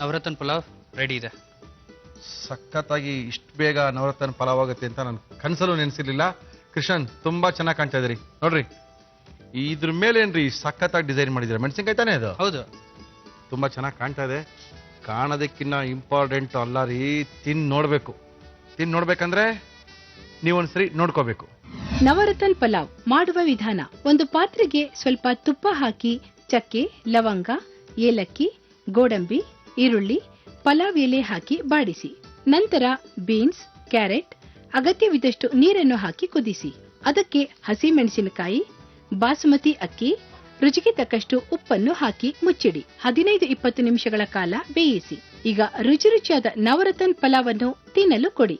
ನವರತ್ನ ಪಲಾವ್ ರೆಡಿ ಇದೆ. ಸಖತ್ತಾಗಿ ಇಷ್ಟು ಬೇಗ ನವರತ್ನ ಪಲಾವ್ ಆಗುತ್ತೆ ಅಂತ ನಾನು ಕನಸಲ್ಲೂ ನೆನೆಸಿರ್ಲಿಲ್ಲ. ಕೃಷ್ಣನ್ ತುಂಬಾ ಚೆನ್ನಾಗಿ ಕಾಣ್ತಾ ಇದ್ರಿ ನೋಡ್ರಿ. ಇದ್ರ ಮೇಲೆ ಏನ್ರಿ ಸಖತ್ತಾಗಿ ಡಿಸೈನ್ ಮಾಡಿದ್ರೆ ಮೆಣಸಿನ್ಕಾಯಿ ತಾನೇ ಅದು? ಹೌದು, ತುಂಬಾ ಚೆನ್ನಾಗಿ ಕಾಣ್ತಾ ಇದೆ. ಕಾಣೋದಕ್ಕಿನ್ನ ಇಂಪಾರ್ಟೆಂಟ್ ಅಲ್ಲ ರೀ, ನೋಡ್ಬೇಕು. ನೋಡ್ಬೇಕಂದ್ರೆ ನೀವೊಂದ್ಸರಿ ನೋಡ್ಕೋಬೇಕು. ನವರತ್ನ ಪಲಾವ್ ಮಾಡುವ ವಿಧಾನ: ಒಂದು ಪಾತ್ರೆಗೆ ಸ್ವಲ್ಪ ತುಪ್ಪ ಹಾಕಿ ಚಕ್ಕೆ, ಲವಂಗ, ಏಲಕ್ಕಿ, ಗೋಡಂಬಿ, ಈರುಳ್ಳಿ, ಪಲಾವ್ ಎಲೆ ಹಾಕಿ ಬಾಡಿಸಿ. ನಂತರ ಬೀನ್ಸ್, ಕ್ಯಾರೆಟ್, ಅಗತ್ಯವಿದ್ದಷ್ಟು ನೀರನ್ನು ಹಾಕಿ ಕುದಿಸಿ. ಅದಕ್ಕೆ ಹಸಿಮೆಣಸಿನಕಾಯಿ, ಬಾಸುಮತಿ ಅಕ್ಕಿ, ರುಚಿಗೆ ತಕ್ಕಷ್ಟು ಉಪ್ಪನ್ನು ಹಾಕಿ ಮುಚ್ಚಿಡಿ. 15-20 ನಿಮಿಷಗಳ ಕಾಲ ಬೇಯಿಸಿ. ಈಗ ರುಚಿಯಾದ ನವರತ್ನ ಪಲಾವ್ ಅನ್ನು ತಿನ್ನಲು ಕೊಡಿ.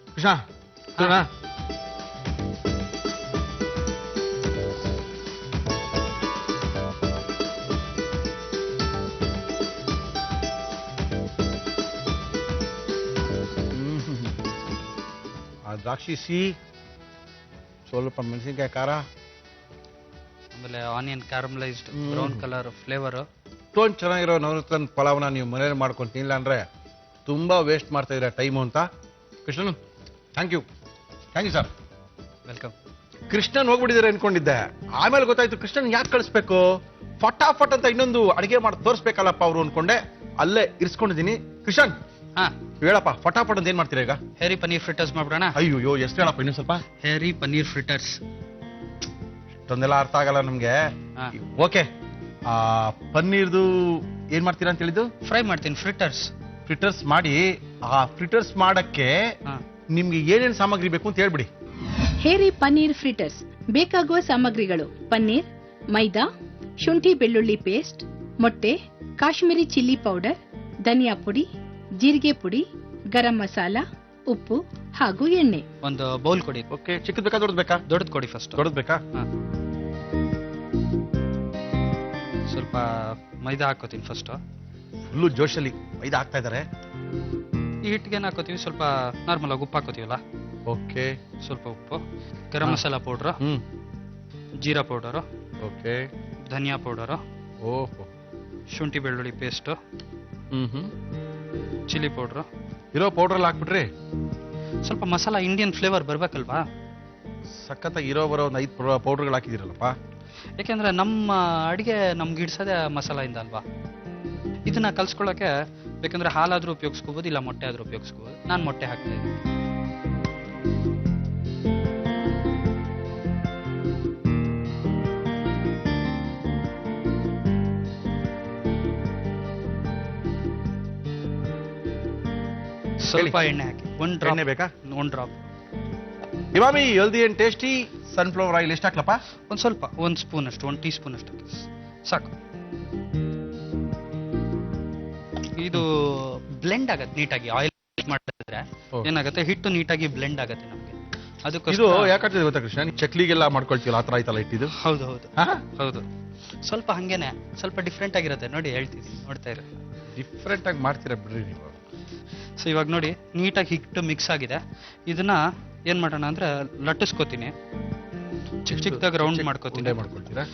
ದ್ರಾಕ್ಷಿ ಸಿಹಿ, ಸ್ವಲ್ಪ ಮೆಣಸಿನ್ಕಾಯಿ ಖಾರ, ಆಮೇಲೆ ಆನಿಯನ್ ಕ್ಯಾರಮಲೈಸ್ಡ್ ಬ್ರೌನ್ ಕಲರ್ ಫ್ಲೇವರ್. ಇಷ್ಟೊಂದು ಚೆನ್ನಾಗಿರೋ ನವರತ್ನ ಪಲಾವ್ನ ನೀವು ಮನೇಲಿ ಮಾಡ್ಕೊಂಡು ತಿನ್ನಲ್ಲ ಅಂದ್ರೆ ತುಂಬಾ ವೇಸ್ಟ್ ಮಾಡ್ತಾ ಇದ್ದೀರಾ ಟೈಮು ಅಂತ. Krishnan thank you sir. Welcome. Krishnan ಹೋಗ್ಬಿಟ್ಟಿದ್ದಾರೆ ಅನ್ಕೊಂಡಿದ್ದೆ, ಆಮೇಲೆ ಗೊತ್ತಾಯ್ತು ಕೃಷ್ಣನ್ ಯಾಕೆ ಕಳಿಸ್ಬೇಕು, ಫಟಾಫಟ್ ಅಂತ ಇನ್ನೊಂದು ಅಡಿಗೆ ಮಾಡಿ ತೋರಿಸ್ಬೇಕಲ್ಲಪ್ಪ ಅವರು ಅನ್ಕೊಂಡೆ. ಅಲ್ಲೇ ಇರಿಸ್ಕೊಂಡಿದ್ದೀನಿ. ಕೃಷ್ಣನ್ ಹೇಳಪ್ಪ, ಫಟಾಫಟ್ ಅಂತ ಏನ್ ಮಾಡ್ತೀರಾ ಈಗ? ಹೇರಿ ಪನ್ನೀರ್ ಫ್ರಿಟರ್ಸ್ ಮಾಡ್ಬಿಡೋಣ. ಅಯ್ಯೋ ಎಷ್ಟು ಹೇಳಪ್ಪ ಇನ್ನೂ ಸ್ವಲ್ಪ. ಹೇರಿ ಪನ್ನೀರ್ ಫ್ರಿಟರ್ಸ್. ಇಷ್ಟೊಂದೆಲ್ಲ ಅರ್ಥ ಆಗಲ್ಲ ನಮ್ಗೆ. ಓಕೆ, ಪನ್ನೀರ್ದು ಏನ್ ಮಾಡ್ತೀರಾ ಅಂತ ಹೇಳಿದ್ದು? ಫ್ರೈ ಮಾಡ್ತೀನಿ. ಫ್ರಿಟರ್ಸ್ ಮಾಡಿ. ಆ ಫ್ರಿಟರ್ಸ್ ಮಾಡಕ್ಕೆ ನಿಮ್ಗೆ ಏನೇನ್ ಸಾಮಗ್ರಿ ಬೇಕು ಅಂತ ಹೇಳ್ಬಿಡಿ. ಹೇರಿ ಪನ್ನೀರ್ ಫ್ರಿಟರ್ಸ್ ಬೇಕಾಗುವ ಸಾಮಗ್ರಿಗಳು: ಪನ್ನೀರ್, ಮೈದಾ, ಶುಂಠಿ ಬೆಳ್ಳುಳ್ಳಿ ಪೇಸ್ಟ್, ಮೊಟ್ಟೆ, ಕಾಶ್ಮೀರಿ ಚಿಲ್ಲಿ ಪೌಡರ್, ಧನಿಯಾ ಪುಡಿ, ಜೀರಿಗೆ ಪುಡಿ, ಗರಂ ಮಸಾಲ, ಉಪ್ಪು ಹಾಗೂ ಎಣ್ಣೆ. ಒಂದು ಬೌಲ್ ಕೊಡಿ. ಓಕೆ, ಚಿಕ್ಕದ್ ಬೇಕಾ ದೊಡ್ಡದ್ ಬೇಕಾ? ದೊಡ್ಡದು ಕೊಡಿ ಫಸ್ಟ್. ದೊಡ್ಡದ್ ಬೇಕಾ? ಸ್ವಲ್ಪ ಮೈದಾ ಹಾಕೋತೀನಿ ಫಸ್ಟ್. ಫುಲ್ಲು ಜೋಶಲ್ಲಿ ಮೈದಾ ಹಾಕ್ತಾ ಇದಾರೆ. ಈ ಹಿಟ್ಟಿಗೆ ಏನು ಹಾಕೋತೀವಿ? ಸ್ವಲ್ಪ ನಾರ್ಮಲ್ ಆಗಿ ಉಪ್ಪು ಹಾಕೋತೀವಲ್ಲ. ಓಕೆ, ಸ್ವಲ್ಪ ಉಪ್ಪು, ಗರಂ ಮಸಾಲ ಪೌಡ್ರು, ಜೀರಾ ಪೌಡರು, ಓಕೆ, ಧನಿಯಾ ಪೌಡರು, ಓಹೋ, ಶುಂಠಿ ಬೆಳ್ಳುಳ್ಳಿ ಪೇಸ್ಟ್, ಚಿಲ್ಲಿ ಪೌಡ್ರು. ಇರೋ ಪೌಡ್ರಲ್ಲಿ ಹಾಕ್ಬಿಟ್ರಿ ಸ್ವಲ್ಪ ಮಸಾಲ ಇಂಡಿಯನ್ ಫ್ಲೇವರ್ ಬರ್ಬೇಕಲ್ವಾ? ಸಖತ್ತಾಗಿ ಇರೋ ಬರೋ ಒಂದು 5 ಪೌಡರ್ಗಳು ಹಾಕಿದಿರಲ್ಲಪ್ಪ. ಯಾಕೆಂದ್ರೆ ನಮ್ಮ ಅಡಿಗೆ ನಮ್ಗೆ ಇಡ್ಸೋದೇ ಮಸಾಲೆಯಿಂದ ಅಲ್ವಾ. ಇದನ್ನ ಕಲ್ಸ್ಕೊಳ್ಳೋಕೆ ಬೇಕಂದ್ರೆ ಹಾಲಾದ್ರೂ ಉಪಯೋಗಿಸ್ಕೋಬಹುದು, ಇಲ್ಲ ಮೊಟ್ಟೆ ಆದ್ರೂ ಉಪಯೋಗಿಸ್ಕೋಬಹುದು. ನಾನು ಮೊಟ್ಟೆ ಹಾಕ್ತಾ ಇದ್ದೀನಿ. ಸ್ವಲ್ಪ ಎಣ್ಣೆ ಹಾಕಿ. ಎಣ್ಣೆ ಬೇಕಾ? 1 drop. Emami healthy and tasty sunflower oil ಎಷ್ಟು ಹಾಕ್ಲಪ್ಪ? ಸ್ವಲ್ಪ 1 ಸ್ಪೂನ್ ಅಷ್ಟು, 1 ಟೀ ಸ್ಪೂನ್ ಅಷ್ಟು ಸಾಕು. ಇದು ಬ್ಲೆಂಡ್ ಆಗತ್ತೆ ನೀಟಾಗಿ. ಆಯಿಲ್ ಮಾಡಿದ್ರೆ ಏನಾಗುತ್ತೆ, ಹಿಟ್ಟು ನೀಟಾಗಿ ಬ್ಲೆಂಡ್ ಆಗತ್ತೆ ನಮಗೆ. ಅದಕ್ಕೋಸ್ಕರ ಇದು ಯಾಕಾಗ್ತದೆ ಗೊತ್ತಾ ಕೃಷ್ಣ? ಚಕ್ಲಿಗೆಲ್ಲ ಮಾಡ್ಕೊಳ್ತೀವಲ್ಲ ಆ ಥರ ಆಯ್ತಲ್ಲ ಇಟ್ಟಿದ್ದು. ಹೌದು. ಸ್ವಲ್ಪ ಹಂಗೇನೆ, ಸ್ವಲ್ಪ ಡಿಫ್ರೆಂಟ್ ಆಗಿರುತ್ತೆ ನೋಡಿ, ಹೇಳ್ತೀವಿ, ನೋಡ್ತಾ ಇರಿ. ಡಿಫ್ರೆಂಟ್ ಆಗಿ ಮಾಡ್ತೀರಾ ಬಿಡ್ರಿ ನೀವು. ಸೊ ಇವಾಗ ನೋಡಿ ನೀಟಾಗಿ ಹಿಟ್ಟು ಮಿಕ್ಸ್ ಆಗಿದೆ. ಇದನ್ನ ಏನ್ ಮಾಡೋಣ ಅಂದ್ರೆ ಲಟ್ಟಿಸ್ಕೋತೀನಿ, ಚಿಕ್ಕ ಚಿಕ್ಕದಾಗಿ ರೌಂಡ್ ಮಾಡ್ಕೋತೀನಿ. ಮಾಡ್ಕೊಳ್ತೀರಾ?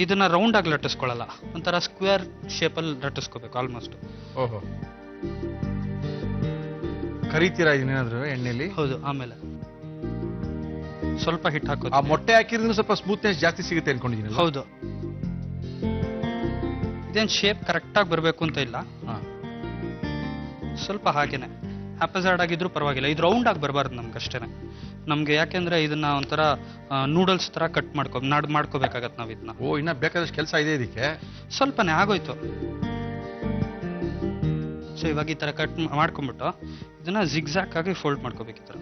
ಇದನ್ನ ರೌಂಡ್ ಆಗಿ ಲಟ್ಟಿಸ್ಕೊಳ್ಳಲ್ಲ, ಒಂಥರ ಸ್ಕ್ವೇರ್ ಶೇಪಲ್ಲಿ ಲಟ್ಟಿಸ್ಕೋಬೇಕು ಆಲ್ಮೋಸ್ಟ್. ಓಹೋ, ಕರಿತೀರಾ ಇದನ್ನೇನಾದ್ರು ಎಣ್ಣೆಲಿ? ಹೌದು. ಆಮೇಲೆ ಸ್ವಲ್ಪ ಹಿಟ್ಟು ಆ ಹಾಕೋದು. ಮೊಟ್ಟೆ ಹಾಕಿದ್ರೆ ಸ್ವಲ್ಪ ಸ್ಮೂತ್ನೆಸ್ ಜಾಸ್ತಿ ಸಿಗುತ್ತೆ ಅನ್ಕೊಂಡಿದ್ದೀನಿ. ಹೌದು. ಇದೇನ್ ಶೇಪ್ ಕರೆಕ್ಟ್ ಆಗಿ ಬರ್ಬೇಕು ಅಂತ ಇಲ್ಲ, ಸ್ವಲ್ಪ ಹಾಗೇನೆ ಹ್ಯಾಪಜಾರ್ಡ್ ಆಗಿದ್ರು ಪರವಾಗಿಲ್ಲ. ಇದು ರೌಂಡ್ ಆಗಿ ಬರಬಾರ್ದು ನಮ್ಗಷ್ಟೇನೆ. ನಮ್ಗೆ ಯಾಕೆಂದ್ರೆ ಇದನ್ನ ಒಂಥರ ನೂಡಲ್ಸ್ ತರ ಕಟ್ ಮಾಡ್ಕೋಬೇಕಾಗತ್ತೆ ನಾವ್ ಇದನ್ನ. ಓ, ಇನ್ನ ಬೇಕಾದಷ್ಟು ಕೆಲಸ ಇದೆ ಇದಕ್ಕೆ. ಸ್ವಲ್ಪನೇ ಆಗೋಯ್ತು. ಸೊ ಇವಾಗ ಈ ತರ ಕಟ್ ಮಾಡ್ಕೊಂಡ್ಬಿಟ್ಟು ಇದನ್ನ ಜಿಗ್ಜಾಕ್ ಆಗಿ ಫೋಲ್ಡ್ ಮಾಡ್ಕೋಬೇಕು. ಈ ತರ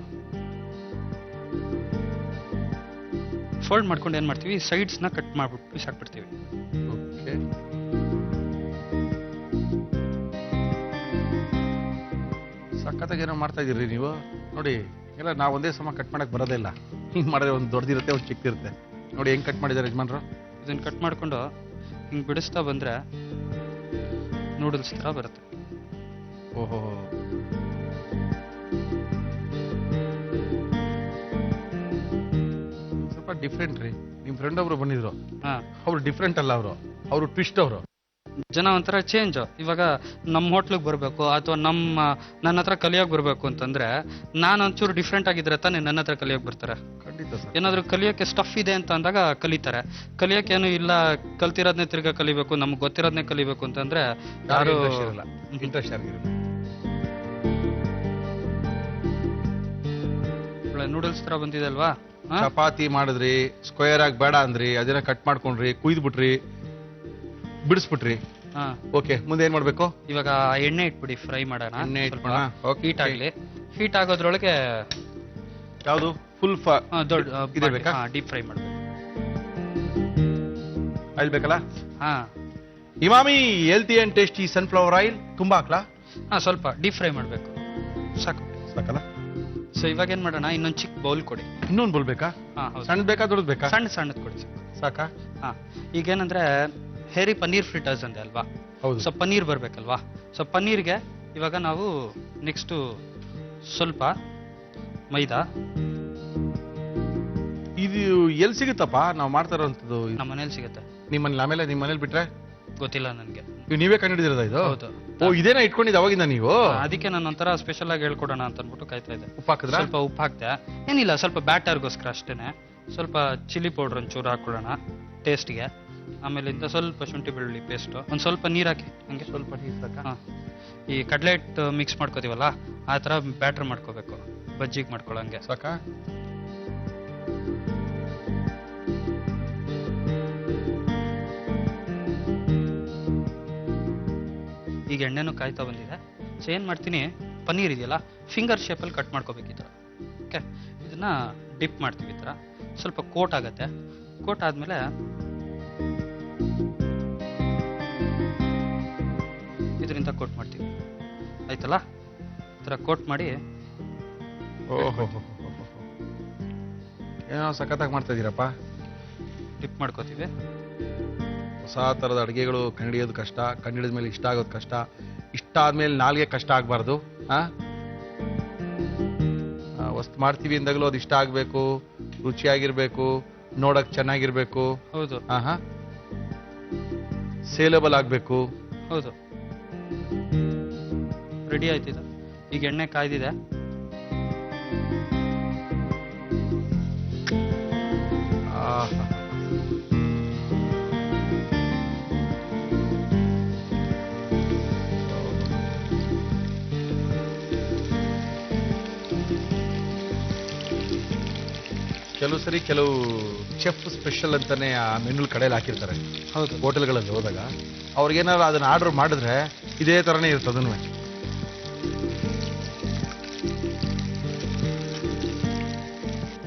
ಫೋಲ್ಡ್ ಮಾಡ್ಕೊಂಡು ಏನ್ ಮಾಡ್ತೀವಿ, ಸೈಡ್ಸ್ ನ ಕಟ್ ಮಾಡ್ಬಿಟ್ಟು ಬಿಸಾಕ್ಬಿಡ್ತೀವಿ. ಓಕೆ, ಸಖತ್ತಾಗಿ ಏನೋ ಮಾಡ್ತಾ ಇದೀರಿ ನೀವು. ನೋಡಿ, ಎಲ್ಲ ನಾವು ಒಂದೇ ಸಮ ಕಟ್ ಮಾಡಕ್ ಬರೋದೇ ಇಲ್ಲ. ಹಿಂಗ್ ಮಾಡಿದ್ರೆ ಒಂದು ದೊಡ್ಡದಿರುತ್ತೆ, ಒಂದು ಚಿಕ್ಕದಿರುತ್ತೆ. ನೋಡಿ ಹೆಂಗ್ ಕಟ್ ಮಾಡಿದ್ದಾರೆ ಯಜಮಾನ್ರು. ಇದನ್ನ ಕಟ್ ಮಾಡ್ಕೊಂಡು ಹಿಂಗ್ ಬಿಡಿಸ್ತಾ ಬಂದ್ರೆ ನೂಡಲ್ಸ್ ತರ ಬರುತ್ತೆ. ಓಹೋ, ಸ್ವಲ್ಪ ಡಿಫ್ರೆಂಟ್ ರೀ. ನಿಮ್ ಫ್ರೆಂಡ್ ಒಬ್ರು ಬಂದಿದ್ರು, ಹಾ, ಅವ್ರು ಡಿಫ್ರೆಂಟ್ ಅಲ್ಲ, ಅವರು ಟ್ವಿಸ್ಟ್ ಅವರು. ಜನ ಒಂಥರ ಚೇಂಜ್. ಇವಾಗ ನಮ್ಮ ಹೋಟ್ಲಿಗೆ ಬರಬೇಕು ಅಥವಾ ನನ್ನ ಹತ್ರ ಕಲಿಯೋಕೆ ಬರಬೇಕು ಅಂತಂದ್ರೆ ನಾನು ಒಂಚೂರು ಡಿಫ್ರೆಂಟ್ ಆಗಿದ್ರೆ ತಾನೇ ನನ್ನ ಹತ್ರ ಕಲಿಯೋಕೆ ಬರ್ತಾರೆ. ಖಂಡಿತ ಸರ್. ಏನಾದ್ರು ಕಲಿಯೋಕೆ ಸ್ಟಫ್ ಇದೆ ಅಂತ ಅಂದಾಗ ಕಲಿತಾರೆ. ಕಲಿಯೋಕೆ ಏನು ಇಲ್ಲ, ಕಲ್ತಿರೋದನ್ನೇ ತಿರ್ಗಾ ಕಲಿಬೇಕು, ನಮ್ಗೆ ಗೊತ್ತಿರೋದನ್ನೇ ಕಲಿಬೇಕು ಅಂತಂದ್ರೆ ಯಾರು ಇಂಟ್ರೆಸ್ಟ್ ಆಗಿರಲ್ಲ. ನೂಡಲ್ಸ್ ತರ ಬಂದಿದೆ ಅಲ್ವಾ? ಚಪಾತಿ ಮಾಡಿದ್ರಿ, ಸ್ಕ್ವೇರ್ ಆಗಿ ಬೇಡ ಅಂದ್ರಿ, ಅದನ್ನ ಕಟ್ ಮಾಡ್ಕೊಂಡ್ರಿ, ಕುಯ್ದ್ಬಿಟ್ರಿ, ಬಿಡಿಸ್ಬಿಟ್ರಿ. ಓಕೆ, ಮುಂದೆ ಏನ್ ಮಾಡ್ಬೇಕು? ಇವಾಗ ಎಣ್ಣೆ ಇಟ್ಬಿಡಿ, ಫ್ರೈ ಮಾಡೋಣ. ಎಣ್ಣೆ ಇಟ್ಬಿಡೋಣ. ಹೀಟ್ ಆಗ್ಲಿ. ಹೀಟ್ ಆಗೋದ್ರೊಳಗೆ ಯಾವುದು ಫುಲ್ ದೊಡ್ಡ ಬೇಕಾ? ಡೀಪ್ ಫ್ರೈ ಮಾಡ್ಬೇಕು. ಆಯಿಲ್ ಬೇಕಲ್ಲ? ಹಾ, Emami healthy and tasty sunflower oil ತುಂಬಾ ಹಾಕ್ಲಾ? ಸ್ವಲ್ಪ ಡೀಪ್ ಫ್ರೈ ಮಾಡ್ಬೇಕು. ಸಾಕು, ಸಾಕಲ್ಲ? ಸೊ ಇವಾಗ ಏನ್ ಮಾಡೋಣ, ಇನ್ನೊಂದು ಚಿಕ್ಕ ಬೌಲ್ ಕೊಡಿ. ಇನ್ನೊಂದು ಬೌಲ್ ಬೇಕಾ? ಸಣ್ಣ ಬೇಕಾ ದೊಡ್ಡದು ಬೇಕಾ? ಸಣ್ಣದ್ ಕೊಡಿ ಸಾಕಾ? ಹಾ, ಈಗೇನಂದ್ರೆ ಹೇರಿ ಪನ್ನೀರ್ ಫ್ರಿಟರ್ಸ್ ಅಂದೆ ಅಲ್ವಾ? ಹೌದು. ಸೊ ಪನ್ನೀರ್ ಬರ್ಬೇಕಲ್ವಾ? ಸೊ ಪನ್ನೀರ್ಗೆ ಇವಾಗ ನಾವು ನೆಕ್ಸ್ಟ್ ಸ್ವಲ್ಪ ಮೈದಾ. ಇದು ಎಲ್ಲಿ ಸಿಗುತ್ತಪ್ಪ ನಾವು ಮಾಡ್ತಾ ಇರೋಂಥದ್ದು? ನಮ್ಮ ಮನೇಲಿ ಸಿಗುತ್ತೆ. ನಿಮ್ಮಲ್ಲಿ ಆಮೇಲೆ ನಿಮ್ಮ ಮನೇಲಿ ಬಿಟ್ರೆ ಗೊತ್ತಿಲ್ಲ ನನಗೆ. ನೀವೇ ಕಂಡಿಡಿದಿರೋದ ಇದು? ಹೌದು. ಓ, ಇದೇನಾ ಇಟ್ಕೊಂಡಿದ್ದು ಅವಾಗಿಂದ ನೀವು? ಅದಕ್ಕೆ ನಾನು ಒಂಥರ ಸ್ಪೆಷಲ್ ಆಗಿ ಹೇಳ್ಕೊಡೋಣ ಅಂತ ಅನ್ಬಿಟ್ಟು ಕಾಯ್ತಾ ಇದ್ದೆ. ಉಪ್ಪು ಹಾಕಿದ್ರ? ಸ್ವಲ್ಪ ಉಪ್ಪು ಹಾಕ್ದೆ. ಏನಿಲ್ಲ, ಸ್ವಲ್ಪ ಬ್ಯಾಟರ್ಗೋಸ್ಕರ ಅಷ್ಟೇನೆ. ಸ್ವಲ್ಪ ಚಿಲ್ಲಿ ಪೌಡರ್ ಒಂಚೂರು ಹಾಕೊಳ್ಳೋಣ ಟೇಸ್ಟ್ಗೆ. ಆಮೇಲೆ ಇಂದ ಸ್ವಲ್ಪ ಶುಂಠಿ ಬೆಳ್ಳುಳ್ಳಿ ಪೇಸ್ಟ್, ಒಂದ್ ಸ್ವಲ್ಪ ನೀರ್ ಹಾಕಿ, ಹಂಗೆ ಸ್ವಲ್ಪ ನೀರು ಸಾಕಾ? ಈ ಕಡ್ಲೆ ಹಿಟ್ಟು ಮಿಕ್ಸ್ ಮಾಡ್ಕೋತೀವಲ್ಲ ಆ ತರ ಬ್ಯಾಟರ್ ಮಾಡ್ಕೋಬೇಕು, ಬಜ್ಜಿಗೆ ಮಾಡ್ಕೊಳ್ಳಂಗೆ. ಸಾಕಾ? ಈಗ ಎಣ್ಣೆನೂ ಕಾಯ್ತಾ ಬಂದಿದೆ. ಸೊ ಏನ್ ಮಾಡ್ತೀನಿ, ಪನ್ನೀರ್ ಇದೆಯಲ್ಲ ಫಿಂಗರ್ ಶೇಪಲ್ಲಿ ಕಟ್ ಮಾಡ್ಕೋಬೇಕು ಈ ತರ. ಓಕೆ, ಇದನ್ನ ಡಿಪ್ ಮಾಡ್ತೀವಿ ಈ ತರ. ಸ್ವಲ್ಪ ಕೋಟ್ ಆಗತ್ತೆ. ಕೋಟ್ ಆದ್ಮೇಲೆ ಇದರಿಂದ ಕೋಟ್ ಮಾಡ್ತೀವಿ. ಆಯ್ತಲ್ಲ? ಈ ತರ ಕೋಟ್ ಮಾಡಿ ಓಹೋ, ಏನೋ ಸಖತ್ತಾಗಿ ಮಾಡ್ತಾ ಇದೀರಪ್ಪ. ಡಿಪ್ ಮಾಡ್ಕೋತೀವಿ. ಹೊಸ ಥರದ ಅಡುಗೆಗಳು ಕಂಡಿಡಿಯೋದು ಕಷ್ಟ, ಕಂಡಿಡಿದ ಮೇಲೆ ಇಷ್ಟ ಆಗೋದು ಕಷ್ಟ, ಇಷ್ಟ ಆದ್ಮೇಲೆ ನಾಲ್ಗೆ ಕಷ್ಟ ಆಗಬಾರ್ದು. ವಸ್ತು ಮಾಡ್ತೀವಿ ಅಂದಾಗಲೂ ಅದು ಇಷ್ಟ ಆಗಬೇಕು, ರುಚಿಯಾಗಿರ್ಬೇಕು, ನೋಡಕ್ ಚೆನ್ನಾಗಿರ್ಬೇಕು. ಹೌದು. ಸೇಲೆಬಲ್ ಆಗಬೇಕು. ಹೌದು. ರೆಡಿ ಆಯ್ತಿದೆ. ಈಗ ಎಣ್ಣೆ ಕಾಯ್ದಿದೆ. ಕೆಲವು ಸರಿ ಕೆಲವು ಚೆಫ್ ಸ್ಪೆಷಲ್ ಅಂತಾನೆ ಆ ಮೆನು ಕಡೆಯಲ್ಲಿ ಹಾಕಿರ್ತಾರೆ. ಹೌದು. ಹೋಟೆಲ್ಗಳಲ್ಲಿ ಹೋದಾಗ ಅವ್ರಿಗೇನಾದ್ರು ಅದನ್ನ ಆರ್ಡರ್ ಮಾಡಿದ್ರೆ ಇದೇ ತರನೇ ಇರುತ್ತೆ ಅದನ್ನು.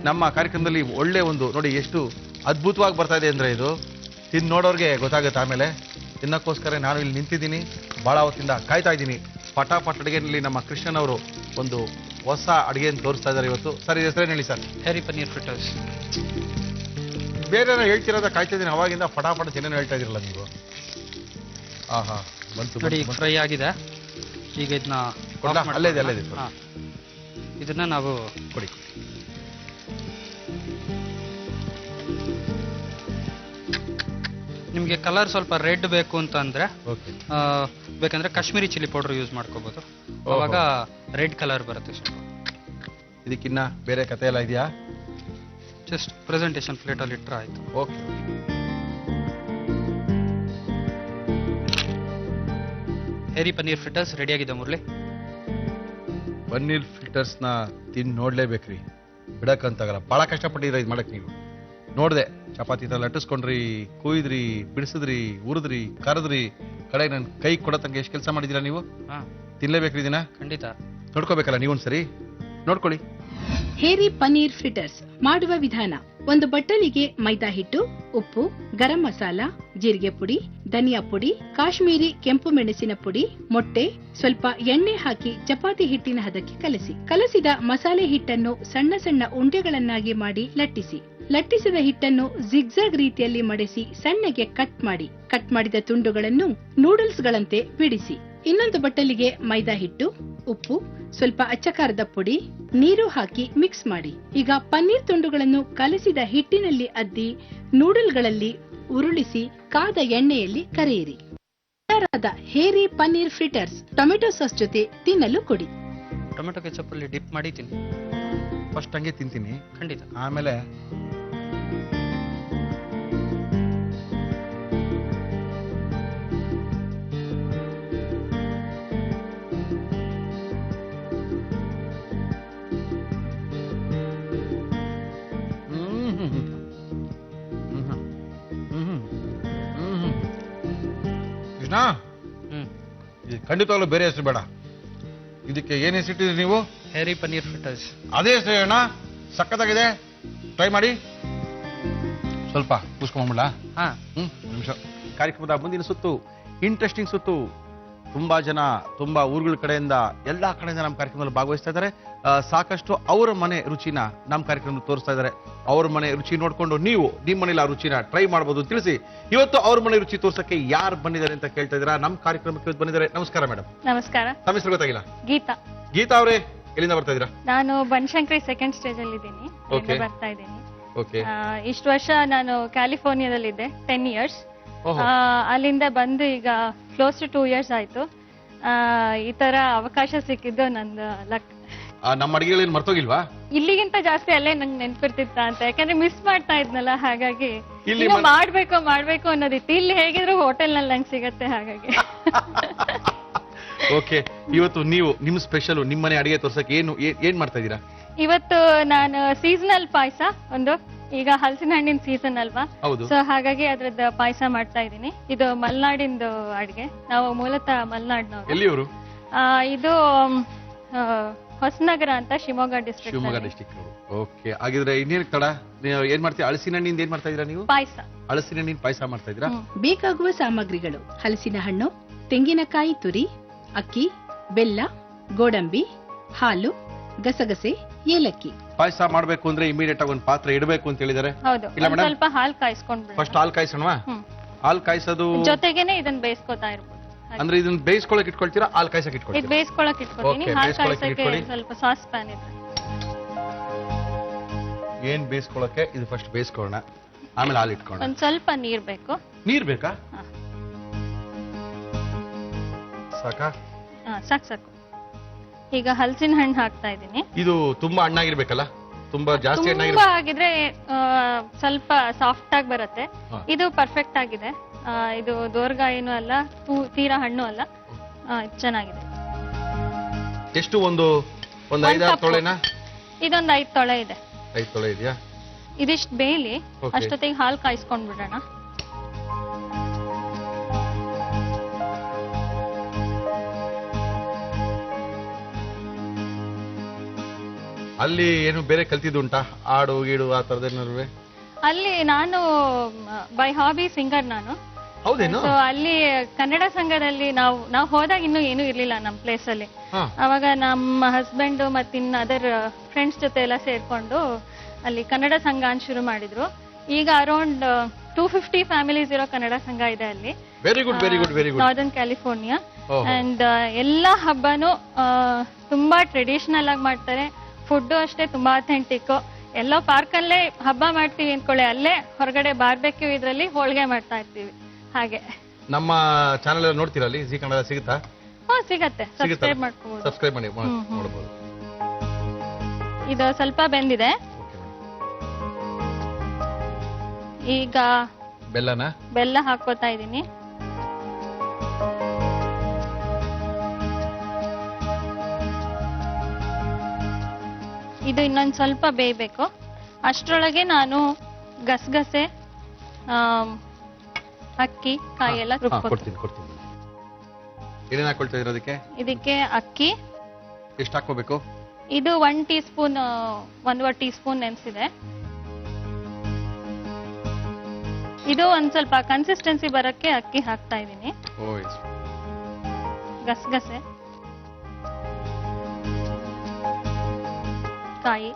ನಮ್ಮ ಕಾರ್ಯಕ್ರಮದಲ್ಲಿ ಒಳ್ಳೆ ಒಂದು ನೋಡಿ ಎಷ್ಟು ಅದ್ಭುತವಾಗಿ ಬರ್ತಾ ಇದೆ ಅಂದ್ರೆ ಇದು ತಿಂದು ನೋಡೋರ್ಗೆ ಗೊತ್ತಾಗುತ್ತೆ. ಆಮೇಲೆ ತಿನ್ನಕ್ಕೋಸ್ಕರ ನಾನು ಇಲ್ಲಿ ನಿಂತಿದ್ದೀನಿ, ಬಹಳ ಹೊತ್ತಿಂದ ಕಾಯ್ತಾ ಇದ್ದೀನಿ. ಪಟಾಪಟ್ ಅಡುಗೆನಲ್ಲಿ ನಮ್ಮ ಕೃಷ್ಣನ್ ಅವರು ಒಂದು ಹೊಸ ಅಡುಗೆಯನ್ನು ತೋರಿಸ್ತಾ ಇದ್ದಾರೆ ಇವತ್ತು. ಸರ್, ಇದು ಹೆಸರೇನು ಹೇಳಿ ಸರ್? ಹೇರಿ ಪನ್ನೀರ್ ಫ್ರಿಟರ್ಸ್. ಬೇರೆ ಹೇಳ್ತಿರೋದ ಕಾಯ್ತಾ ಇದ್ದೀನಿ, ಅವಾಗಿಂದ ಪಟಾಪಟ ಏನೇನು ಹೇಳ್ತಾ ಇದಿರಲ್ಲ ನೀವು. ಬಂತು ನೋಡಿ, ಈಗ ಫ್ರೈ ಆಗಿದೆ. ಈಗ ಇದನ್ನ ಕೊಡ್ಲಾ? ಅಲ್ಲೇ ಇದೆ, ಅಲ್ಲೇ ಇದೆ. ಹಾ. ಇದನ್ನ ನಾವು ಕೊಡಿ. ನಿಮ್ಗೆ ಕಲರ್ ಸ್ವಲ್ಪ ರೆಡ್ ಬೇಕು ಅಂತ ಅಂದ್ರೆ ಓಕೆ. ಬೇಕಂದ್ರೆ ಕಾಶ್ಮೀರಿ ಚಿಲ್ಲಿ ಪೌಡರ್ ಯೂಸ್ ಮಾಡ್ಕೋಬಹುದು. ಅವಾಗ ರೆಡ್ ಕಲರ್ ಬರುತ್ತೆ ಸ್ವಲ್ಪ. ಇದಕ್ಕಿನ್ನ ಬೇರೆ ಕತೆ ಎಲ್ಲ ಇದೆಯಾ? ಜಸ್ಟ್ ಪ್ರೆಸೆಂಟೇಷನ್ ಪ್ಲೇಟ್ ಅಲ್ಲಿ ಇಟ್ಟರೆ ಆಯ್ತು. ಓಕೆ. ಹೇರಿ ಪನ್ನೀರ್ ಫ್ರಿಟರ್ಸ್ ರೆಡಿ ಆಗಿದೆ ಮುರಳಿ. ಪನ್ನೀರ್ ಫಿಲ್ಟರ್ಸ್ ನ ತಿಂದು ನೋಡ್ಲೇಬೇಕ್ರಿ, ಬಿಡಕ್ಕಂತಾಗಲ್ಲ. ಬಹಳ ಕಷ್ಟಪಟ್ಟಿದ್ರ ಇದು ಮಾಡಕ್. ನೀವು ನೋಡ್ದೆ, ಚಪಾತಿ ತರ ಲಟ್ಟಿಸ್ಕೊಂಡ್ರಿ, ಕುಯ್ದ್ರಿ, ಬಿಡಿಸಿದ್ರಿ, ಉರಿದ್ರಿ, ಕರೆದ್ರಿ, ಕಡೆ ನನ್ ಕೈ ಕೊಡತಂಗೆ ಎಷ್ಟು ಕೆಲಸ ಮಾಡಿದೀರಾ ನೀವು. ಹಾ, ತಿನ್ಲೇಬೇಕ್ರಿ ಇದನ್ನ. ಖಂಡಿತ. ನೋಡ್ಕೋಬೇಕಲ್ಲ ನೀವೊಂದ್ಸರಿ, ನೋಡ್ಕೊಳ್ಳಿ. ಹೇರಿ ಪನ್ನೀರ್ ಫ್ರಿಟರ್ಸ್ ಮಾಡುವ ವಿಧಾನ: ಒಂದು ಬಟ್ಟಲಿಗೆ ಮೈದಾ ಹಿಟ್ಟು, ಉಪ್ಪು, ಗರಂ ಮಸಾಲ, ಜೀರಿಗೆ ಪುಡಿ, ಧನಿಯಾ ಪುಡಿ, ಕಾಶ್ಮೀರಿ ಕೆಂಪು ಮೆಣಸಿನ ಪುಡಿ, ಮೊಟ್ಟೆ, ಸ್ವಲ್ಪ ಎಣ್ಣೆ ಹಾಕಿ ಚಪಾತಿ ಹಿಟ್ಟಿನ ಹದಕ್ಕೆ ಕಲಸಿ. ಕಲಸಿದ ಮಸಾಲೆ ಹಿಟ್ಟನ್ನು ಸಣ್ಣ ಸಣ್ಣ ಉಂಡೆಗಳನ್ನಾಗಿ ಮಾಡಿ ಲಟ್ಟಿಸಿ. ಲಟ್ಟಿಸಿದ ಹಿಟ್ಟನ್ನು ಜಿಗ್ಜಾಗ್ ರೀತಿಯಲ್ಲಿ ಮಡಿಸಿ ಸಣ್ಣಗೆ ಕಟ್ ಮಾಡಿ. ಕಟ್ ಮಾಡಿದ ತುಂಡುಗಳನ್ನು ನೂಡಲ್ಸ್ಗಳಂತೆ ಬಿಡಿಸಿ. ಇನ್ನೊಂದು ಬಟ್ಟಲಿಗೆ ಮೈದಾ ಹಿಟ್ಟು, ಉಪ್ಪು, ಸ್ವಲ್ಪ ಅಚ್ಚಕಾರದ ಪುಡಿ, ನೀರು ಹಾಕಿ ಮಿಕ್ಸ್ ಮಾಡಿ. ಈಗ ಪನ್ನೀರ್ ತುಂಡುಗಳನ್ನು ಕಲಸಿದ ಹಿಟ್ಟಿನಲ್ಲಿ ಅದ್ದಿ ನೂಡಲ್ಗಳಲ್ಲಿ ಉರುಳಿಸಿ ಕಾದ ಎಣ್ಣೆಯಲ್ಲಿ ಕರೆಯಿರಿ. ತಯಾರಾದ ಹೇರಿ ಪನ್ನೀರ್ ಫ್ರಿಟರ್ಸ್ ಟೊಮೆಟೊ ಸಾಸ್ ಜೊತೆ ತಿನ್ನಲು ಕೊಡಿ. ಟೊಮೆಟೊ ಕೆಚಪ್ ಅಲ್ಲಿ ಡಿಪ್ ಮಾಡಿ ತಿನ್ನಿ. ಫಸ್ಟ್ ಹಂಗೆ ತಿಂತೀನಿ, ಖಂಡಿತ. ಆಮೇಲೆ ಕೃಷ್ಣ, ಇದು ಖಂಡಿತವಾಗ್ಲೂ ಬೇರೆ ಹೆಸರು ಬೇಡ. ಇದಕ್ಕೆ ಏನ್ ಹೆಸರಿಟ್ಟಿದ್ರಿ ನೀವು? ಹೇರಿ ಪನ್ನೀರ್ ಫ್ರಿಟರ್ಸ್. ಅದೇ ಹೆಸರು ಅಣ್ಣ, ಸಖತ್ತಾಗಿದೆ. ಟ್ರೈ ಮಾಡಿ. ಸ್ವಲ್ಪ ಕೂಸ್ಕೊಂಡ್ಬಿಡ್ಲಾ? ಹಾ, ನಿಮಿಷ. ಕಾರ್ಯಕ್ರಮದ ಮುಂದಿನ ಸುತ್ತು ಇಂಟ್ರೆಸ್ಟಿಂಗ್ ಸುತ್ತು. ತುಂಬಾ ಜನ ತುಂಬಾ ಊರುಗಳ ಕಡೆಯಿಂದ ಎಲ್ಲಾ ಕಡೆಯಿಂದ ನಮ್ಮ ಕಾರ್ಯಕ್ರಮದಲ್ಲಿ ಭಾಗವಹಿಸ್ತಾ ಇದ್ದಾರೆ. ಸಾಕಷ್ಟು ಅವರ ಮನೆ ರುಚಿನ ನಮ್ಮ ಕಾರ್ಯಕ್ರಮದಲ್ಲಿ ತೋರಿಸ್ತಾ ಇದ್ದಾರೆ. ಅವ್ರ ಮನೆ ರುಚಿ ನೋಡ್ಕೊಂಡು ನೀವು ನಿಮ್ಮ ಮನೇಲಿ ಆ ರುಚಿನ ಟ್ರೈ ಮಾಡಬಹುದು. ತಿಳಿಸಿ, ಇವತ್ತು ಅವ್ರ ಮನೆ ರುಚಿ ತೋರ್ಸಕ್ಕೆ ಯಾರು ಬಂದಿದ್ದಾರೆ ಅಂತ ಕೇಳ್ತಾ ಇದ್ದೀರಾ. ನಮ್ಮ ಕಾರ್ಯಕ್ರಮಕ್ಕೆ ಇವತ್ತು ಬಂದಿದ್ದಾರೆ. ನಮಸ್ಕಾರ ಮೇಡಮ್. ನಮಸ್ಕಾರ. ತಮ್ಮ ಹೆಸರು ಗೊತ್ತಾಗಿಲ್ಲ? ಗೀತಾ. ಗೀತಾ ಅವರೇ, ಎಲ್ಲಿಂದ ಬರ್ತಾ ಇದ್ದೀರಾ? ನಾನು ಬನಶಂಕರಿ ಸೆಕೆಂಡ್ ಸ್ಟೇಜ್ ಅಲ್ಲಿ ಇದ್ದೀನಿ. Okay. ಬರ್ತಾ ಇದ್ದೀನಿ. ಓಕೆ. ಇಷ್ಟು ವರ್ಷ ನಾನು ಕ್ಯಾಲಿಫೋರ್ನಿಯಾದಲ್ಲಿದ್ದೆ 10 years. ಓಹೋ. ಅಲ್ಲಿಂದ ಬಂದು ಈಗ ಕ್ಲೋಸ್ ಟು 2 years ಆಯ್ತು. ಈ ತರ ಅವಕಾಶ ಸಿಕ್ಕಿದ್ದು ನಂದು ಲಕ್. ನಮ್ಮ ಅಡಿಗೆಗಳೇನು ಮರ್ತೋಗಿಲ್ವಾ? ಇಲ್ಲಿಗಿಂತ ಜಾಸ್ತಿ ಅಲ್ಲೇ ನಂಗೆ ನೆನ್ಪಿರ್ತಿತ್ತ ಅಂತ, ಯಾಕಂದ್ರೆ ಮಿಸ್ ಮಾಡ್ತಾ ಇದ್ನಲ್ಲ, ಹಾಗಾಗಿ ಇಲ್ಲಿ ಇನ್ನು ಮಾಡ್ಬೇಕು ಅನ್ನೋದಿತ್ತು. ಇಲ್ಲಿ ಹೇಗಿದ್ರು ಹೋಟೆಲ್ ನಲ್ಲಿ ನಂಗೆ ಸಿಗತ್ತೆ, ಹಾಗಾಗಿ. ಓಕೆ. ಇವತ್ತು ನೀವು ನಿಮ್ ಸ್ಪೆಷಲ್ ನಿಮ್ಮ ಮನೆ ಅಡಿಗೆ ತೋರ್ಸಕ್ಕೆ ಏನ್ ಮಾಡ್ತಾ ಇದ್ದೀರಾ? ಇವತ್ತು ನಾನು ಸೀಸನಲ್ ಪಾಯಸ, ಒಂದು ಈಗ ಹಲಸಿನ ಹಣ್ಣಿನ ಸೀಸನ್ ಅಲ್ವಾ, ಹೌದು. ಸೊ ಹಾಗಾಗಿ ಅದ್ರದ್ದು ಪಾಯಸ ಮಾಡ್ತಾ ಇದ್ದೀನಿ. ಇದು ಮಲೆನಾಡಿಂದು ಅಡಿಗೆ. ನಾವು ಮೂಲತಃ ಮಲೆನಾಡಿನವರು. ಎಲ್ಲಿಯವರು? ಇದು ಹೊಸನಗರ ಅಂತ, Shivamogga Shivamogga district. District. Okay. ಹಾಗಿದ್ರೆ ಇನ್ನೇನ್ ತಡ, ನೀವು ಏನ್ ಮಾಡ್ತೀರಾ? ಹಲಸಿನ ಹಣ್ಣಿಂದ ಏನ್ ಮಾಡ್ತಾ ಇದೀರಾ ನೀವು? ಪಾಯಸ. ಹಲಸಿನ ಹಣ್ಣಿನ ಪಾಯಸ ಮಾಡ್ತಾ ಇದ್ದೀರಾ? ಬೇಕಾಗುವ ಸಾಮಗ್ರಿಗಳು: ಹಲಸಿನ ಹಣ್ಣು, ತೆಂಗಿನಕಾಯಿ ತುರಿ, ಅಕ್ಕಿ, ಬೆಲ್ಲ, ಗೋಡಂಬಿ, ಹಾಲು, ಗಸಗಸೆ, ಏಲಕ್ಕಿ. ಪಾಯಸ ಮಾಡ್ಬೇಕು ಅಂದ್ರೆ ಇಮಿಡಿಯೇಟ್ ಆಗಿ ಒಂದು ಪಾತ್ರೆ ಇಡಬೇಕು ಅಂತ ಹೇಳಿದಾರೆ. ಹೌದು. ಇಲ್ಲ ಮೇಡಮ್? ಸ್ವಲ್ಪ ಹಾಲು ಕಾಯಿಸ್ಕೊಂಡ್ಬಿಡೋಣ. ಫಸ್ಟ್ ಹಾಲು ಕಾಯಿಸೋಣವಾ? ಹಾಲು ಕಾಯಿಸೋದು ಜೊತೆಗೇನೆ ಇದನ್ನ ಬೇಯಿಸ್ಕೊತಾ ಇರ್ಬೋದು. ಅಂದ್ರೆ ಇದನ್ನ ಬೇಯಿಸ್ಕೊಳಕ್ ಇಟ್ಕೊಳ್ತೀರಾ, ಹಾಲು ಕಾಯಿಸಕ್ ಇದು ಇಟ್ಕೊಳ್ತೀರಾ? ಬೇಯಿಸ್ಕೊಳಕ್ ಇಟ್ಕೊತೀನಿ. Okay, ಹಾಲು ಬೇಯಿಸ್ಕೊಳಕ್ಕೆ ಕಾಯಿಸಕ್ಕೆ ಇಟ್ಕೊಳ್ಳಿ. ಸ್ವಲ್ಪ ಸಾಸ್ ಪ್ಯಾನ್ ಇದೆ. ಏನ್ ಬೇಯಿಸ್ಕೊಳಕ್ಕೆ ಇದು ಫಸ್ಟ್ ಬೇಯಿಸ್ಕೊಳ್ಳೋಣ, ಆಮೇಲೆ ಹಾಲು ಇಟ್ಕೊಳ್ಳೋಣ. ಒಂದ್ ಸ್ವಲ್ಪ ನೀರ್ ಬೇಕು. ನೀರ್ ಬೇಕಾ? ಹಾ. ಸಾಕಾ? ಸಾಕು. ಈಗ ಹಲಸಿನ ಹಣ್ಣು ಹಾಕ್ತಾ ಇದ್ದೀನಿ. ಇದು ತುಂಬಾ ಹಣ್ಣಾಗಿರ್ಬೇಕಲ್ಲ? ತುಂಬಾ ಜಾಸ್ತಿ ತುಂಬಾ ಹಣ್ಣಾಗಿರ್ಬೇಕು? ಆಗಿದ್ರೆ ಸ್ವಲ್ಪ ಸಾಫ್ಟ್ ಆಗಿ ಬರುತ್ತೆ. ಹಾ. ಇದು ಪರ್ಫೆಕ್ಟ್ ಆಗಿದೆ. ಇದು ದೋರ್ಗಾಯಿನೂ ಅಲ್ಲ, ತೀರಾ ಹಣ್ಣು ಅಲ್ಲ. ಚೆನ್ನಾಗಿದೆ. ಎಷ್ಟು? ಒಂದು ಒಂದ್ 5-6 ಕಪ್ಪು. ತೊಳೆನಾ? ಇದೊಂದು 5 ತೊಳೆ ಇದೆ. 5 ತೊಳೆ ಇದೆಯಾ? ಇದಿಷ್ಟು ಬೇಯಲಿ. Okay. ಅಷ್ಟೊತ್ತಿಗೆ ಹಾಲು ಕಾಯಿಸ್ಕೊಂಡ್ ಬಿಡೋಣ. ಅಲ್ಲಿ ಏನು ಬೇರೆ ಕಲ್ತಿದ್ದುಂಟಾ? ಆಡು ಗೀಡು ಆ ತರದೇನಾರು? ಅಲ್ಲಿ ನಾನು ಬೈ ಹಾಬಿ ಸಿಂಗರ್ ನಾನು. ಹೌದೇನು? ಸೊ ಅಲ್ಲಿ ಕನ್ನಡ ಸಂಘದಲ್ಲಿ ನಾವು ಹೋದಾಗ ಇನ್ನೂ ಏನೂ ಇರ್ಲಿಲ್ಲ ನಮ್ಮ ಪ್ಲೇಸ್ ಅಲ್ಲಿ. ಹಾ. ಅವಾಗ ನಮ್ಮ ಹಸ್ಬೆಂಡ್ ಮತ್ತೆ ಇನ್ ಅದರ್ ಫ್ರೆಂಡ್ಸ್ ಜೊತೆ ಎಲ್ಲ ಸೇರ್ಕೊಂಡು ಅಲ್ಲಿ ಕನ್ನಡ ಸಂಘ ಅಂತ ಶುರು ಮಾಡಿದ್ರು. ಈಗ ಅರೌಂಡ್ 250 ಫ್ಯಾಮಿಲೀಸ್ ಇರೋ ಕನ್ನಡ ಸಂಘ ಇದೆ ಅಲ್ಲಿ. Very good very good very good. Northern California. ಓಹೋ. ಅಂಡ್ ಎಲ್ಲ ಹಬ್ಬನೂ ತುಂಬಾ ಟ್ರೆಡಿಷನಲ್ ಆಗಿ ಮಾಡ್ತಾರೆ. ಫುಡ್ ಅಷ್ಟೇ ತುಂಬಾ ಅಥೆಂಟಿಕ್. ಎಲ್ಲೋ ಪಾರ್ಕ್ ಅಲ್ಲೇ ಹಬ್ಬ ಮಾಡ್ತೀವಿ ಅಂದ್ಕೊಳ್ಳಿ, ಅಲ್ಲೇ ಹೊರಗಡೆ ಬಾರ್ಬೆಕ್ಯೂ ಇದ್ರಲ್ಲಿ ಹೋಳಿಗೆ ಮಾಡ್ತಾ ಇರ್ತೀವಿ. ಹಾಗೆ ನಮ್ಮ ಚಾನೆಲ್ ನೋಡ್ತೀರಾ ಅಲ್ಲಿ ಜಿ ಕನ್ನಡ ಸಿಗುತ್ತಾ? ಸಿಗತ್ತೆ. ಸಬ್ಸ್ಕ್ರೈಬ್ ಮಾಡ್ಕೋಬಹುದು. ಸಬ್ಸ್ಕ್ರೈಬ್ ಮಾಡಿ ನೋಡಬಹುದು. ಇದು ಸ್ವಲ್ಪ ಬೆಂದಿದೆ. ಈಗ ಬೆಲ್ಲ ಹಾಕೋತಾ ಇದ್ದೀನಿ. ಇದು ಇನ್ನೊಂದು ಸ್ವಲ್ಪ ಬೇಯಬೇಕು. ಅಷ್ಟರೊಳಗೆ ನಾನು ಗಸಗಸೆ, ಅಕ್ಕಿ, ಕಾಯಿ ಎಲ್ಲ ರುಬ್ಕೊತೀನಿ. ಏನೇನು ಹಾಕೊಳ್ತಾ ಇದ್ದೀರಾ ಅದಕ್ಕೆ? ಇದಕ್ಕೆ ಅಕ್ಕಿ ಎಷ್ಟು ಹಾಕೋಬೇಕು? ಇದು 1 ಟೀ ಸ್ಪೂನ್, 1.25 ಟೀ ಸ್ಪೂನ್ ನೆನೆಸಿದೆ. ಇದು ಒಂದ್ ಸ್ವಲ್ಪ ಕನ್ಸಿಸ್ಟೆನ್ಸಿ ಬರಕ್ಕೆ ಅಕ್ಕಿ ಹಾಕ್ತಾ ಇದ್ದೀನಿ. ಗಸಗಸೆ, ಕಾಯಿ,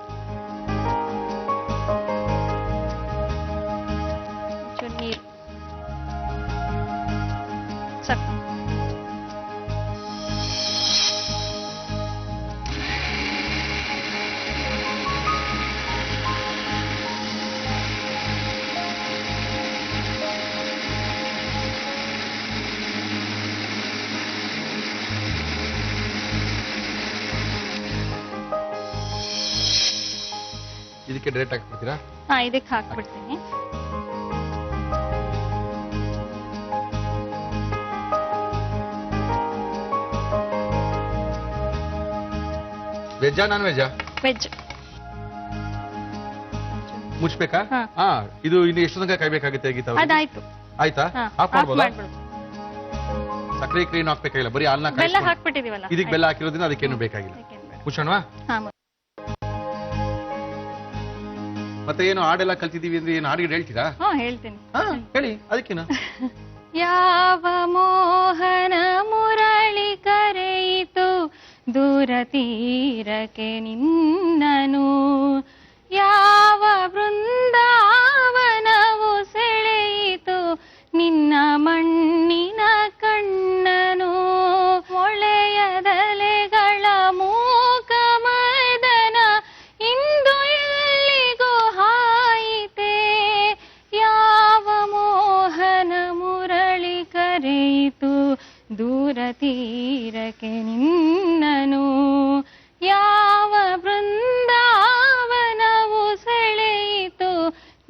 ನೀರು, ಸಕ್ಕರೆ. ಇದಕ್ಕೆ ಡೈರೆಕ್ಟ್ ಹಾಕ್ಬಿಡ್ತೀರಾ? ಇದಕ್ಕೆ ಹಾಕ್ಬಿಡ್ತೀನಿ. ವೆಜ್ಜಾ ನಾನ್ ವೆಜ್ಜಾ? ವೆಜ್. ಮುಚ್ಬೇಕಾ? ಇದು ಇನ್ನು ಎಷ್ಟು ತನಕ ಕಾಯ್ಬೇಕಾಗುತ್ತೆ ಗೀತಾ? ಅದಾಯ್ತು. ಆಯ್ತಾ? ಆಫ್ ಮಾಡ್ಬೋದಾ? ಸಕ್ಕರೆ ಕ್ರೀಮ್ ಹಾಕ್ಬೇಕಾಗಿಲ್ಲ, ಬರೀ ಹಾಲ್ನ ಬೆಲ್ಲ ಹಾಕ್ಬಿಟ್ಟಿದೀವಲ್ಲ. ಇದಕ್ಕೆ ಬೆಲ್ಲ ಹಾಕಿರೋದ್ರಿಂದ ಅದಕ್ಕೇನು ಬೇಕಾಗಿಲ್ಲ. ಮುಚ್ಚೋಣವಾ? ಮತ್ತೆ ಏನು ಹಾಡೆಲ್ಲ ಕಲ್ತಿದೀವಿ ಅಂದ್ರೆ ಏನು ಹಾಡಿಗೆ ಹೇಳ್ತೀರಾ? ಹೇಳ್ತೀನಿ. ಹೇಳಿ, ಅದಕ್ಕೇನು? ಯಾವ ಮೋಹನ ಮುರಳಿ ಕರೆಯಿತು ದೂರ ತೀರಕ್ಕೆ ನಿನ್ನನು, ಯಾವ ಬೃಂದಾವನವು ಸೆಳೆಯಿತು ನಿನ್ನ ಮಣ್ಣಿನ ಕಣ್ಣನು, ಮೊಳೆಯದಲೆಗಳ ಮೂಕ ಮದನ ಇಂದು ಎಲ್ಲಿಗೂ ಹಾಯಿತೆ, ಯಾವ ಮೋಹನ ಮುರಳಿ ಕರೆಯಿತು ದೂರ ತೀರಕ್ಕೆ ನಿನ್ನನು, ಯಾವ ಬೃಂದಾವನವು ಸೆಳೆಯಿತು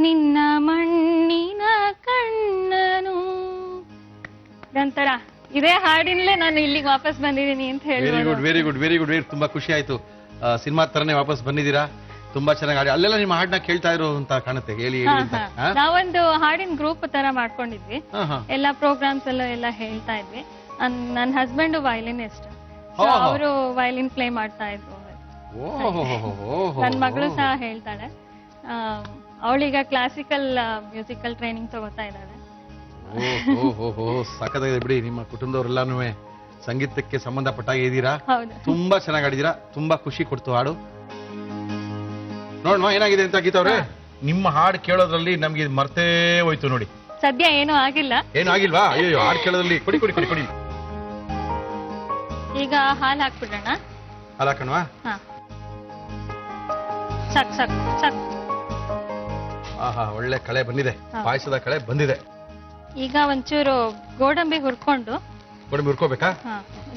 ನಿನ್ನ ಮಣ್ಣಿನ ಕಣ್ಣನು. ನಂತರ ಇದೇ ಹಾಡಿನಲ್ಲೇ ನಾನು ಇಲ್ಲಿಗೆ ವಾಪಸ್ ಬಂದಿದ್ದೀನಿ ಅಂತ ಹೇಳಿ. Very good very good very good. ತುಂಬಾ ಖುಷಿ ಆಯ್ತು. ಸಿನಿಮಾ ತರನೇ ವಾಪಸ್ ಬಂದಿದ್ದೀರಾ. ತುಂಬಾ ಚೆನ್ನಾಗಿ ಹಾಡಿ. ಅಲ್ಲೆಲ್ಲ ನಿಮ್ಮ ಹಾಡನ್ನ ಕೇಳ್ತಾ ಇರೋ ಅಂತ ಕಾಣುತ್ತೆ. ಹೇಳಿ ಹೇಳಿ ಅಂತ. ನಾವೊಂದು ಹಾಡಿನ ಗ್ರೂಪ್ ತರ ಮಾಡ್ಕೊಂಡಿದ್ವಿ. ಎಲ್ಲಾ ಪ್ರೋಗ್ರಾಮ್ಸ್ ಎಲ್ಲ ಹೇಳ್ತಾ ಇದ್ವಿ. ನನ್ನ ಹಸ್ಬೆಂಡ್ ವಯಲಿನಿಸ್ಟ್, ಅವರು ವಯಲಿನ್ ಪ್ಲೇ ಮಾಡ್ತಾ ಇದ್ರು. ನನ್ನ ಮಗಳು ಸಹ ಹೇಳ್ತಾಳೆ. ಅವಳೀಗ ಕ್ಲಾಸಿಕಲ್ ಮ್ಯೂಸಿಕಲ್ ಟ್ರೈನಿಂಗ್ ತಗೋತಾ ಇದ್ದಾಳೆ. ಸಖತ್ತಾಗಿದೆ ಬಿಡಿ. ನಿಮ್ಮ ಕುಟುಂಬದವರೆಲ್ಲಾನು ಸಂಗೀತಕ್ಕೆ ಸಂಬಂಧಪಟ್ಟಾಗ ಇದ್ದೀರಾ. ತುಂಬಾ ಚೆನ್ನಾಗಿ ಆಡಿದೀರಾ. ತುಂಬಾ ಖುಷಿ ಕೊಡ್ತು ಹಾಡು. ನೋಡೋಣ ಏನಾಗಿದೆ ಅಂತ ಗೀತಾ ಅವ್ರೆ. ನಿಮ್ಮ ಹಾಡು ಕೇಳೋದ್ರಲ್ಲಿ ನಮ್ಗೆ ಮರ್ತೇ ಹೋಯ್ತು ನೋಡಿ. ಸದ್ಯ ಏನೂ ಆಗಿಲ್ಲ. ಏನು ಆಗಿಲ್ವಾ? ಅಯ್ಯೋ, ಹಾಡು ಕೇಳೋದ್ರಲ್ಲಿ ಕೊಡಿ ಕೊಡಿ ಕೊಡಿ ಕೊಡಿ. ಈಗ ಹಾಲು ಹಾಕ್ಬಿಡೋಣ. ಹಾಲು ಹಾಕೋಣವಾ? ಸಾಕ್ ಸಾಕ್ ಸಾಕ್. ಆಹಾ, ಒಳ್ಳೆ ಕಳೆ ಬಂದಿದೆ. ಪಾಯಸದ ಕಳೆ ಬಂದಿದೆ. ಈಗ ಒಂಚೂರು ಗೋಡಂಬಿ ಹುರ್ಕೊಂಡು. ಗೋಡಂಬಿ ಹುರ್ಕೋಬೇಕಾ?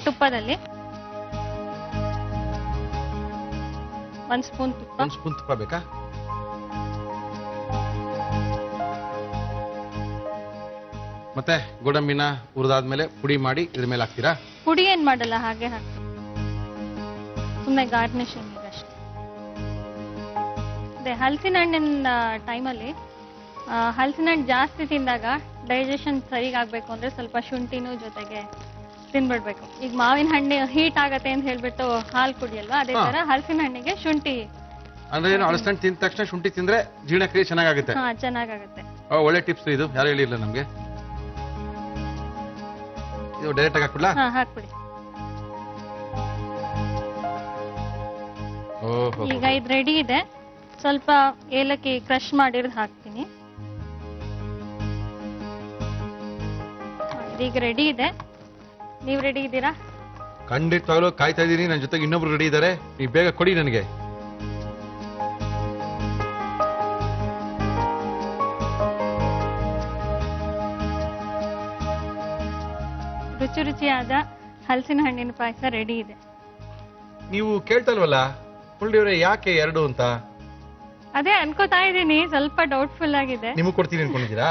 ತುಪ್ಪದಲ್ಲಿ 1 ಸ್ಪೂನ್ ತುಪ್ಪ. 1 ಸ್ಪೂನ್ ತುಪ್ಪ ಬೇಕಾ? ಮತ್ತೆ ಗೋಡಂಬಿನ ಹುರಿದಾದ್ಮೇಲೆ ಪುಡಿ ಮಾಡಿ ಇದ್ರ ಮೇಲೆ ಹಾಕ್ತೀರಾ? ಪುಡಿ ಏನ್ ಮಾಡಲ್ಲ, ಹಾಗೆ ಹಾಕ್ತೀವಿ. ಸುಮ್ಮನೆ ಗಾರ್ನಿಷಿಂಗ್ ಅಷ್ಟೇ. ಅದೇ ಹಲಸಿನ ಹಣ್ಣಿನ ಟೈಮಲ್ಲಿ ಹಲಸಿನ ಹಣ್ಣು ಜಾಸ್ತಿ ತಿಂದಾಗ ಡೈಜೆಷನ್ ಸರಿಗಾಗಬೇಕು ಅಂದ್ರೆ ಸ್ವಲ್ಪ ಶುಂಠಿನೂ ಜೊತೆಗೆ ತಿನ್ಬಿಡ್ಬೇಕು. ಈಗ ಮಾವಿನ ಹಣ್ಣು ಹೀಟ್ ಆಗತ್ತೆ ಅಂತ ಹೇಳ್ಬಿಟ್ಟು ಹಾಲು ಕುಡಿಯಲ್ವಾ, ಅದೇ ತರ ಹಲಸಿನ ಹಣ್ಣಿಗೆ ಶುಂಠಿ. ಅಂದ್ರೆ ಏನು, ಹಲಸಿನ ಹಣ್ಣು ತಿಂದ ತಕ್ಷಣ ಶುಂಠಿ ತಿಂದ್ರೆ ಜೀರ್ಣಕ್ರಿಯೆ ಚೆನ್ನಾಗುತ್ತೆ. ಚೆನ್ನಾಗುತ್ತೆ. ಒಳ್ಳೆ ಟಿಪ್ಸ್ ಇದು. ಯಾರು ಹೇಳಿರ್ಲಿಲ್ಲ ನಮ್ಗೆ. ಇದು ಡೈರೆಕ್ಟ್ ಆಗಿ ಹಾಕ್ಬಿಡ್ಲಾ? ಹಾಕ್ಬಿಡಿ. ಈಗ ಇದು ರೆಡಿ ಇದೆ. ಸ್ವಲ್ಪ ಏಲಕ್ಕಿ ಕ್ರಶ್ ಮಾಡಿರೋದು ಹಾಕ್ತೀನಿ. ಇದೀಗ ರೆಡಿ ಇದೆ. ನೀವ್ ರೆಡಿ ಇದ್ದೀರಾ? ಖಂಡಿತವಾಗ್ಲೂ ಕಾಯ್ತಾ ಇದ್ದೀನಿ. ನನ್ನ ಜೊತೆಗೆ ಇನ್ನೊಬ್ರು ರೆಡಿ ಇದ್ದಾರೆ. ನೀವು ಬೇಗ ಕೊಡಿ ನನಗೆ. ರುಚಿ ರುಚಿಯಾದ ಹಲಸಿನ ಹಣ್ಣಿನ ಪಾಯಸ ರೆಡಿ ಇದೆ. ನೀವು ಕೇಳ್ತಲ್ವಲ್ಲ ಮುಳ್ಳಿಯವರೇ ಯಾಕೆ 2 ಅಂತ? ಅದೇ ಅನ್ಕೋತಾ ಇದ್ದೀನಿ, ಸ್ವಲ್ಪ ಡೌಟ್ಫುಲ್ ಆಗಿದೆ. ನಿಮಗೆ ಕೊಡ್ತೀನಿ ಅನ್ಕೊಂಡಿದ್ದೀರಾ?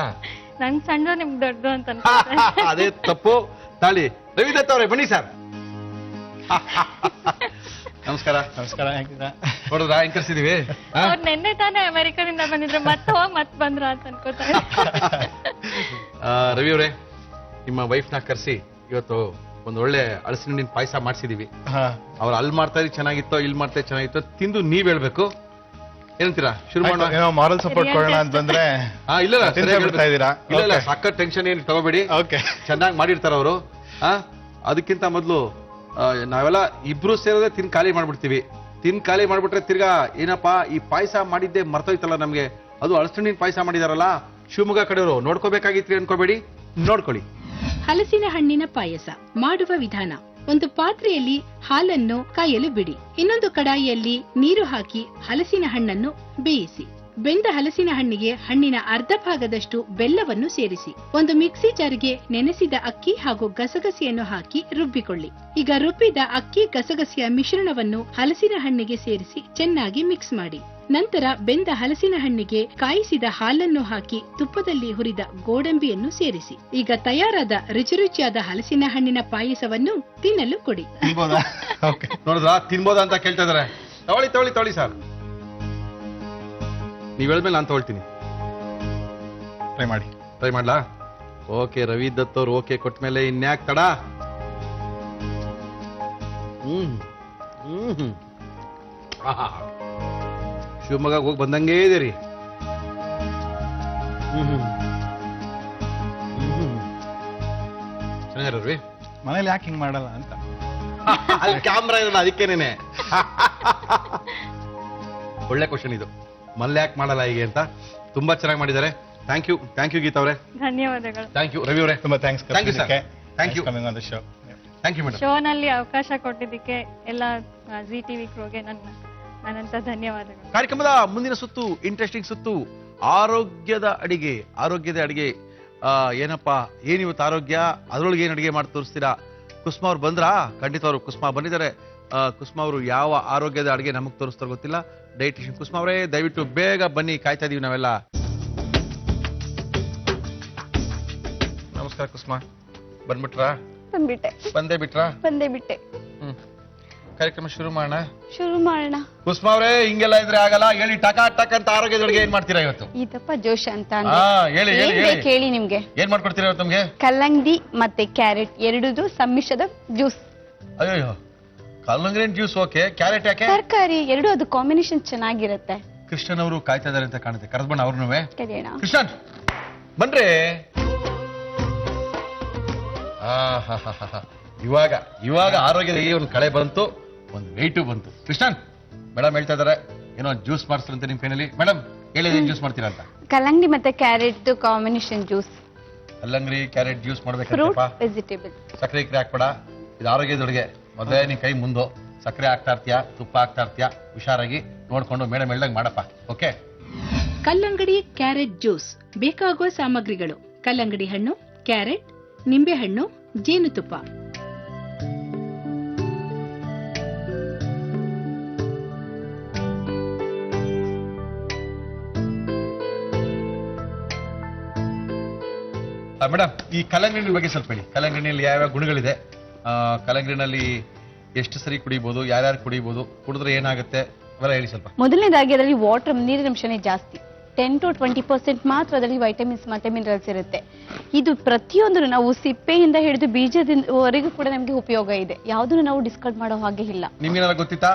ನನ್ ಸಣ್ಣ ನಿಮ್ಗೆ ದೊಡ್ಡದು ಅಂತ ಅನ್ಕೋತಾ ಇದ್ದೀನಿ. ಅದೇ ತಪ್ಪು. ತಾಳಿ ರವಿದತ್ ಅವರೇ ಬನ್ನಿ ಸರ್. ನಮಸ್ಕಾರ. ನಮಸ್ಕಾರ. ಹೇಗಿದ್ದೀರಾ? ನೋಡಿದ್ರಾ ಹೆಂಗ್ ಕರ್ಸಿದೀವಿ? ಅವ್ರು ನಿನ್ನೆ ತಾನೇ ಅಮೆರಿಕದಿಂದ ಬಂದಿದ್ರು, ಮತ್ತೆ ಹೋಗ್ ಮತ್ ಬಂದ್ರ ಅಂತ ಅನ್ಕೋತಾ ಇದ್ದೀನಿ. ರವಿ ಅವರೇ, ನಿಮ್ಮ ವೈಫ್ನ ಕರ್ಸಿ ಇವತ್ತು ಒಂದು ಒಳ್ಳೆ ಹಲಸಿನ ಹಣ್ಣಿನ ಪಾಯಸ ಮಾಡಿಸಿದೀವಿ. ಅವ್ರು ಅಲ್ಲಿ ಮಾಡ್ತಾ ಚೆನ್ನಾಗಿತ್ತೋ ಇಲ್ಲಿ ಮಾಡ್ತಾ ಚೆನ್ನಾಗಿತ್ತೋ ತಿಂದು ನೀವ್ ಹೇಳ್ಬೇಕು. ಏನಂತೀರಾ? ಶುರು ಮಾಡೋಣ. ಏನೋ ಮಾರಲ್ ಸಪೋರ್ಟ್ ಕೊಡೋಣ ಅಂತ ಬಂದ್ರೆ ಇಲ್ಲ ಬಿಡ್ತಾ ಇದ್ದೀರಾ? ಇಲ್ಲ ಸಕ್ಕ ಟೆನ್ಷನ್ ಏನು ತಗೋಬೇಡಿ. ಓಕೆ, ಚೆನ್ನಾಗಿ ಮಾಡಿರ್ತಾರ ಅವರು. ಅದಕ್ಕಿಂತ ಮೊದಲು ನಾವೆಲ್ಲ ಇಬ್ರು ಸೇರೋದೇ ತಿನ್ ಖಾಲಿ ಮಾಡ್ಬಿಡ್ತೀವಿ. ತಿನ್ ಖಾಲಿ ಮಾಡ್ಬಿಟ್ರೆ ತಿರ್ಗಾ ಏನಪ್ಪಾ ಈ ಪಾಯಸ ಮಾಡಿದ್ದೆ ಮರ್ತೋಯ್ತಲ್ಲ ನಮ್ಗೆ. ಅದು ಹಲಸಿನ ಹಣ್ಣಿನ ಪಾಯಸ ಮಾಡಿದಾರಲ್ಲ ಶಿವಮೊಗ್ಗ ಕಡೆಯವರು. ನೋಡ್ಕೋಬೇಕಾಗಿತ್ರಿ ಅನ್ಕೋಬೇಡಿ, ನೋಡ್ಕೊಳ್ಳಿ. ಹಲಸಿನ ಹಣ್ಣಿನ ಪಾಯಸ ಮಾಡುವ ವಿಧಾನ: ಒಂದು ಪಾತ್ರೆಯಲ್ಲಿ ಹಾಲನ್ನು ಕಾಯಲು ಬಿಡಿ. ಇನ್ನೊಂದು ಕಡಾಯಿಯಲ್ಲಿ ನೀರು ಹಾಕಿ ಹಲಸಿನ ಹಣ್ಣನ್ನು ಬೇಯಿಸಿ. ಬೆಂದ ಹಲಸಿನ ಹಣ್ಣಿಗೆ ಹಣ್ಣಿನ ಅರ್ಧ ಭಾಗದಷ್ಟು ಬೆಲ್ಲವನ್ನು ಸೇರಿಸಿ. ಒಂದು ಮಿಕ್ಸಿ ಜಾರ್ಗೆ ನೆನೆಸಿದ ಅಕ್ಕಿ ಹಾಗೂ ಗಸಗಸೆಯನ್ನು ಹಾಕಿ ರುಬ್ಬಿಕೊಳ್ಳಿ. ಈಗ ರುಬ್ಬಿದ ಅಕ್ಕಿ ಗಸಗಸೆಯ ಮಿಶ್ರಣವನ್ನು ಹಲಸಿನ ಹಣ್ಣಿಗೆ ಸೇರಿಸಿ ಚೆನ್ನಾಗಿ ಮಿಕ್ಸ್ ಮಾಡಿ. ನಂತರ ಬೆಂದ ಹಲಸಿನ ಹಣ್ಣಿಗೆ ಕಾಯಿಸಿದ ಹಾಲನ್ನು ಹಾಕಿ ತುಪ್ಪದಲ್ಲಿ ಹುರಿದ ಗೋಡಂಬಿಯನ್ನು ಸೇರಿಸಿ. ಈಗ ತಯಾರಾದ ರುಚಿಯಾದ ಹಲಸಿನ ಹಣ್ಣಿನ ಪಾಯಸವನ್ನು ತಿನ್ನಲು ಕೊಡಿ. ನೋಡಿದ್ರಾ ತಿನ್ಬೋದಾ ಅಂತ ಕೇಳ್ತಾ ಇದಾರೆ. ತಗೊಳ್ಳಿ ಸರ್. ನೀವ್ ಹೇಳಿದ್ಮೇಲೆ ನಾನು ತಗೊಳ್ತೀನಿ. ಟ್ರೈ ಮಾಡ್ಲಾ? ಓಕೆ, ರವಿ ದತ್ ಅವ್ರು ಓಕೆ ಕೊಟ್ಮೇಲೆ ಇನ್ಯಾಕ್ ತಡ. ಶಿವಮೊಗ್ಗ ಹೋಗಿ ಬಂದಂಗೇ ಇದೆ ರೀ. ಚೆನ್ನಾಗಿರಲ್ರಿ? ಮನೇಲಿ ಯಾಕೆ ಹಿಂಗ್ ಮಾಡಲ್ಲ ಅಂತ. ಅಲ್ಲಿ ಕ್ಯಾಮ್ರಾ ಇರಲ್ಲ ಅದಕ್ಕೇನೇನೆ. ಒಳ್ಳೆ ಕ್ವಶನ್ ಇದು. ಮನೇಲಿ ಯಾಕೆ ಮಾಡಲ್ಲ ಹೀಗೆ ಅಂತ. ತುಂಬಾ ಚೆನ್ನಾಗಿ ಮಾಡಿದ್ದಾರೆ. ಥ್ಯಾಂಕ್ ಯು ಗೀತಾ ಅವರೇ. ಧನ್ಯವಾದಗಳು. ಥ್ಯಾಂಕ್ ಯು ರವಿ ಅವರೇ. ತುಂಬಾ thanks. Thank you, sir. Thank you. Coming on the show. Thank you madam. ಶೋನಲ್ಲಿ ಅವಕಾಶ ಕೊಟ್ಟಿದ್ದಕ್ಕೆ ಎಲ್ಲ ಜಿ ಟಿವಿ ಕ್ರೋಗೆ ನನ್ನಂತ ಧನ್ಯವಾದಗಳು. ಕಾರ್ಯಕ್ರಮದ ಮುಂದಿನ ಸುತ್ತು ಇಂಟ್ರೆಸ್ಟಿಂಗ್ ಸುತ್ತು ಆರೋಗ್ಯದ ಅಡಿಗೆ. ಏನಪ್ಪಾ ಏನಿವತ್ತು ಆರೋಗ್ಯ, ಅದರೊಳಗೆ ಏನ್ ಅಡಿಗೆ ಮಾಡಿ ತೋರಿಸ್ತೀರಾ? ಕುಸ್ಮಾ ಅವ್ರು ಬಂದ್ರಾ? ಖಂಡಿತ ಅವರು ಕುಸ್ಮಾ ಬಂದಿದ್ದಾರೆ. ಕುಸ್ಮಾ ಅವರು ಯಾವ ಆರೋಗ್ಯದ ಅಡಿಗೆ ನಮಗ್ ತೋರಿಸ್ತಾರೋ ಗೊತ್ತಿಲ್ಲ. ಡೈಟಿಷಿಯನ್ ಕುಸ್ಮಾ ಅವರೇ ದಯವಿಟ್ಟು ಬೇಗ ಬನ್ನಿ, ಕಾಯ್ತಾ ಇದೀವಿ ನಾವೆಲ್ಲ. ನಮಸ್ಕಾರ ಕುಸ್ಮಾ. ಬಂದ್ಬಿಟ್ರಾ? ಬಂದೇ ಬಿಟ್ರಾ? ಕಾರ್ಯಕ್ರಮ ಶುರು ಮಾಡೋಣ. ಕುಸ್ಮಾ ಅವರೇ ಹಿಂಗೆಲ್ಲ ಇದ್ರೆ ಆಗಲ್ಲ. ಹೇಳಿ ಟಕ್ ಅಂತ ಆರೋಗ್ಯದೊಳಗೆ ಏನ್ ಮಾಡ್ತೀರಾ ಇವತ್ತು? ಇದಪ್ಪ ಜೋಶ ಅಂತ ಹೇಳಿ ಕೇಳಿ ನಿಮ್ಗೆ ಏನ್ ಮಾಡ್ಕೊಡ್ತೀರಾ ಇವತ್ತು ನಮ್ಗೆ? ಕಲ್ಲಂಗಡಿ ಮತ್ತೆ ಕ್ಯಾರೆಟ್ ಎರಡೂ ಸಮ್ಮಿಶ್ರದ ಜ್ಯೂಸ್. ಅಯ್ಯೋ, ಕಲ್ಲಂಗಡಿ ಜ್ಯೂಸ್ ಓಕೆ, ಕ್ಯಾರೆಟ್ ಯಾಕೆ? ತರಕಾರಿ ಎರಡು ಅದು ಕಾಂಬಿನೇಷನ್ ಚೆನ್ನಾಗಿರುತ್ತೆ. ಕೃಷ್ಣನ್ ಅವರು ಕಾಯ್ತಾ ಇದಾರೆ ಅಂತ ಕಾಣುತ್ತೆ. ಕರೆದ್ಬಣ್ಣ ಅವ್ರನ್ನೂ. ಕರೆಯೋಣ. ಕೃಷ್ಣನ್ ಬನ್ರಿ. ಇವಾಗ ಆರೋಗ್ಯದ ಈ ಒಂದು ಕಳೆ ಬಂತು, ಒಂದು ವೆಯ್ಟು ಬಂತು. ಕೃಷ್ಣನ್ ಮೇಡಮ್ ಹೇಳ್ತಾ ಇದಾರೆ ಏನೋ ಜ್ಯೂಸ್ ಮಾಡಿಸ್ತಾರಂತೆ ನಿಮ್ ಕೈನಲ್ಲಿ. ಮೇಡಮ್ ಹೇಳಿ ಏನ್ ಜ್ಯೂಸ್ ಮಾಡ್ತೀರಾ ಅಂತ? ಕಲ್ಲಂಗಡಿ ಮತ್ತೆ ಕ್ಯಾರೆಟ್ ಕಾಂಬಿನೇಷನ್ ಜ್ಯೂಸ್. ಕಲ್ಲಂಗಡಿ ಕ್ಯಾರೆಟ್ ಜ್ಯೂಸ್ ಫ್ರೂಟ್ ಮಾಡ್ಬೇಕಂತಪ್ಪ. ವೆಜಿಟೇಬಲ್. ಸಕ್ಕರೆ ಹಾಕ್ಬೇಡ, ಇದು ಆರೋಗ್ಯದೊಳಗೆ. ಮೊದಲೇ ನೀ ಕೈ ಮುಂದು ಸಕ್ಕರೆ ಹಾಕ್ತಾ ಇರ್ತೀಯ, ತುಪ್ಪ ಹಾಕ್ತಾ ಇರ್ತೀಯ. ಹುಷಾರಾಗಿ ನೋಡ್ಕೊಂಡು ಮೇಡಮ್ ಹೇಳ್ದಂಗ್ ಮಾಡಪ್ಪ. ಓಕೆ. ಕಲ್ಲಂಗಡಿ ಕ್ಯಾರೆಟ್ ಜ್ಯೂಸ್ ಬೇಕಾಗುವ ಸಾಮಗ್ರಿಗಳು: ಕಲ್ಲಂಗಡಿ ಹಣ್ಣು, ಕ್ಯಾರೆಟ್, ನಿಂಬೆಹಣ್ಣು, ಜೇನುತುಪ್ಪ. ಮೇಡಮ್ ಈ ಕಲ್ಲಂಗಡಿ ಬಗ್ಗೆ ಸ್ವಲ್ಪ ಹೇಳಿ. ಕಲ್ಲಂಗಡಿಯಲ್ಲಿ ಯಾವ್ಯಾವ ಗುಣಗಳಿದೆ? ಕಲ್ಲಂಗಡಿನಲ್ಲಿ ಎಷ್ಟು ಸರಿ ಕುಡಿಬಹುದು, ಯಾರ್ಯಾರು ಕುಡಿಬಹುದು, ಕುಡಿದ್ರೆ ಏನಾಗುತ್ತೆ ಅವೆಲ್ಲ ಹೇಳಿ ಸ್ವಲ್ಪ. ಮೊದಲನೇದಾಗಿ ಅದರಲ್ಲಿ ವಾಟರ್ ನೀರಿನಂಶನೇ ಜಾಸ್ತಿ. 10 to 20% ಮಾತ್ರ ಅದರಲ್ಲಿ ವೈಟಮಿನ್ಸ್ ಮತ್ತೆ ಮಿನರಲ್ಸ್ ಇರುತ್ತೆ. ಇದು ಪ್ರತಿಯೊಂದು ನಾವು ಸಿಪ್ಪೆಯಿಂದ ಹಿಡಿದು ಬೀಜದಿಂದವರೆಗೂ ಕೂಡ ನಮಗೆ ಉಪಯೋಗ ಇದೆ. ಯಾವುದನ್ನು ನಾವು ಡಿಸ್ಕಾರ್ಡ್ ಮಾಡೋ ಹಾಗೆ ಇಲ್ಲ. ನಿಮ್ಗೇನಾರ ಗೊತ್ತಿತ್ತಾ?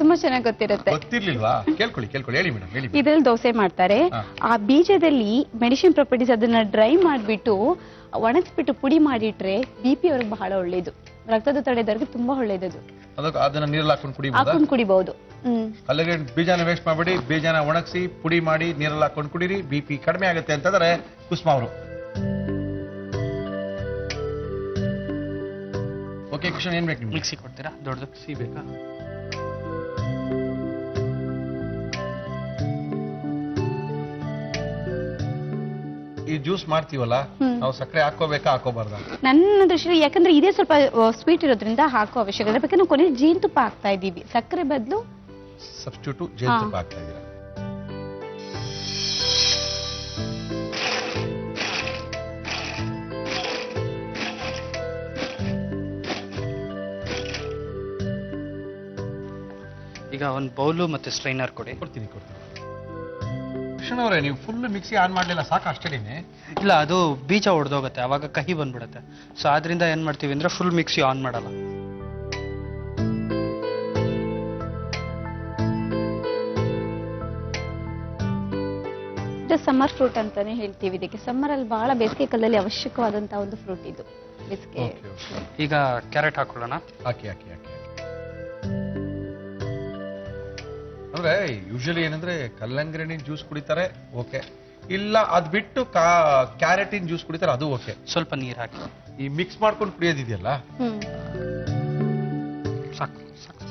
ತುಂಬಾ ಚೆನ್ನಾಗಿ ಗೊತ್ತಿರುತ್ತೆ. ಗೊತ್ತಿರ್ಲಿಲ್ವಾ? ಕೇಳ್ಕೊಳ್ಳಿ ಹೇಳಿ ಮೇಡಮ್ ಹೇಳಿ. ಇದರಲ್ಲಿ ದೋಸೆ ಮಾಡ್ತಾರೆ. ಆ ಬೀಜದಲ್ಲಿ ಮೆಡಿಸಿನ್ ಪ್ರಾಪರ್ಟೀಸ್, ಅದನ್ನ ಡ್ರೈ ಮಾಡಿಬಿಟ್ಟು ಒಣಗಿಸ್ಬಿಟ್ಟು ಪುಡಿ ಮಾಡಿಟ್ರೆ BP ಅವ್ರಿಗೆ ಬಹಳ ಒಳ್ಳೇದು. ರಕ್ತದೊತ್ತಡ ಇದ್ದವ್ರಿಗೆ ತುಂಬಾ ಒಳ್ಳೇದದು. ಅದನ್ನ ನೀರಲ್ಲಿ ಹಾಕೊಂಡು ಕುಡಿಬಹುದು. ಕಲ್ಲಂಗಡಿ ಬೀಜನ ವೇಸ್ಟ್ ಮಾಡಬೇಡಿ, ಬೀಜನ ಒಣಗಿಸಿ ಪುಡಿ ಮಾಡಿ ನೀರಲ್ಲಿ ಹಾಕೊಂಡು ಕುಡೀರಿ, BP ಕಡಿಮೆ ಆಗುತ್ತೆ ಅಂತಂದ್ರೆ ಕುಸ್ಮಾ ಅವರು. ಓಕೆ ಕೃಷ್ಣ, ಏನ್ ಬೇಕು ನಿಮ್ಗೆ? ಮಿಕ್ಸಿ ಕೊಡ್ತೀರಾ ದೊಡ್ಡದು? ಮಿಕ್ಸಿ ಬೇಕಾ? ಈ ಜ್ಯೂಸ್ ಮಾಡ್ತೀವಲ್ಲ, ನಾವು ಸಕ್ಕರೆ ಹಾಕೋಬೇಕಾ ಹಾಕೋಬಾರ್ದಾ? ನನ್ನ ದೃಷ್ಟಿಯಲ್ಲಿ ಯಾಕಂದ್ರೆ ಇದೇ ಸ್ವಲ್ಪ ಸ್ವೀಟ್ ಇರೋದ್ರಿಂದ ಹಾಕೋ ಅವಶ್ಯಕತೆ ಇಲ್ಲ. ಬೇಕಾದ್ರೆ ನಾವು ಕೊನೆ ಜೇನುತುಪ್ಪ ಹಾಕ್ತಾ ಇದ್ದೀವಿ, ಸಕ್ಕರೆ ಬದಲು ಸಬ್ಸ್ಟಿಟ್ಯೂಟ್ ಜೇನುತುಪ್ಪ ಹಾಕ್ತಾ ಇದ್ದೀರಾ? ಈಗ ಒಂದು ಬೌಲು ಮತ್ತೆ ಸ್ಟ್ರೈನರ್ ಕೊಡಿ. ಕೊಡ್ತೀನಿ. ಕೃಷ್ಣ ಅವರೇ, ನೀವು ಫುಲ್ ಮಿಕ್ಸಿ ಆನ್ ಮಾಡ್ಲಿಲ್ಲ, ಸಾಕು ಅಷ್ಟೇನೆ? ಇಲ್ಲ, ಅದು ಬೀಜ ಹೊಡೆದೋಗುತ್ತೆ, ಅವಾಗ ಕಹಿ ಬಂದ್ಬಿಡುತ್ತೆ. ಸೊ ಆದ್ರಿಂದ ಏನ್ ಮಾಡ್ತೀವಿ ಅಂದ್ರೆ ಫುಲ್ ಮಿಕ್ಸಿ ಆನ್ ಮಾಡಲ್ಲ. ಇದು ಸಮ್ಮರ್ ಫ್ರೂಟ್ ಅಂತಾನೆ ಹೇಳ್ತೀವಿ. ಇದಕ್ಕೆ ಸಮ್ಮರ್ ಅಲ್ಲಿ ಬಹಳ ಬೇಸಿಗೆ ಕಾಲದಲ್ಲಿ ಅವಶ್ಯಕವಾದಂತಹ ಒಂದು ಫ್ರೂಟ್ ಇದು. ಬೇಸಿಗೆ ಈಗ ಕ್ಯಾರೆಟ್ ಹಾಕೊಳ್ಳೋಣ. ಹಾಕಿ. ಅಂದ್ರೆ ಯೂಶಲಿ ಏನಂದ್ರೆ ಕಲ್ಲಂಗಡಿ ಜ್ಯೂಸ್ ಕುಡಿತಾರೆ, ಓಕೆ. ಇಲ್ಲ ಅದ್ ಬಿಟ್ಟು ಕ್ಯಾರೆಟಿನ್ ಜ್ಯೂಸ್ ಕುಡಿತಾರೆ, ಅದು ಓಕೆ. ಸ್ವಲ್ಪ ನೀರು ಹಾಕಿ. ಈ ಮಿಕ್ಸ್ ಮಾಡ್ಕೊಂಡು ಕುಡಿಯೋದಿದೆಯಲ್ಲ, ಸಾಕು ಸಾಕು.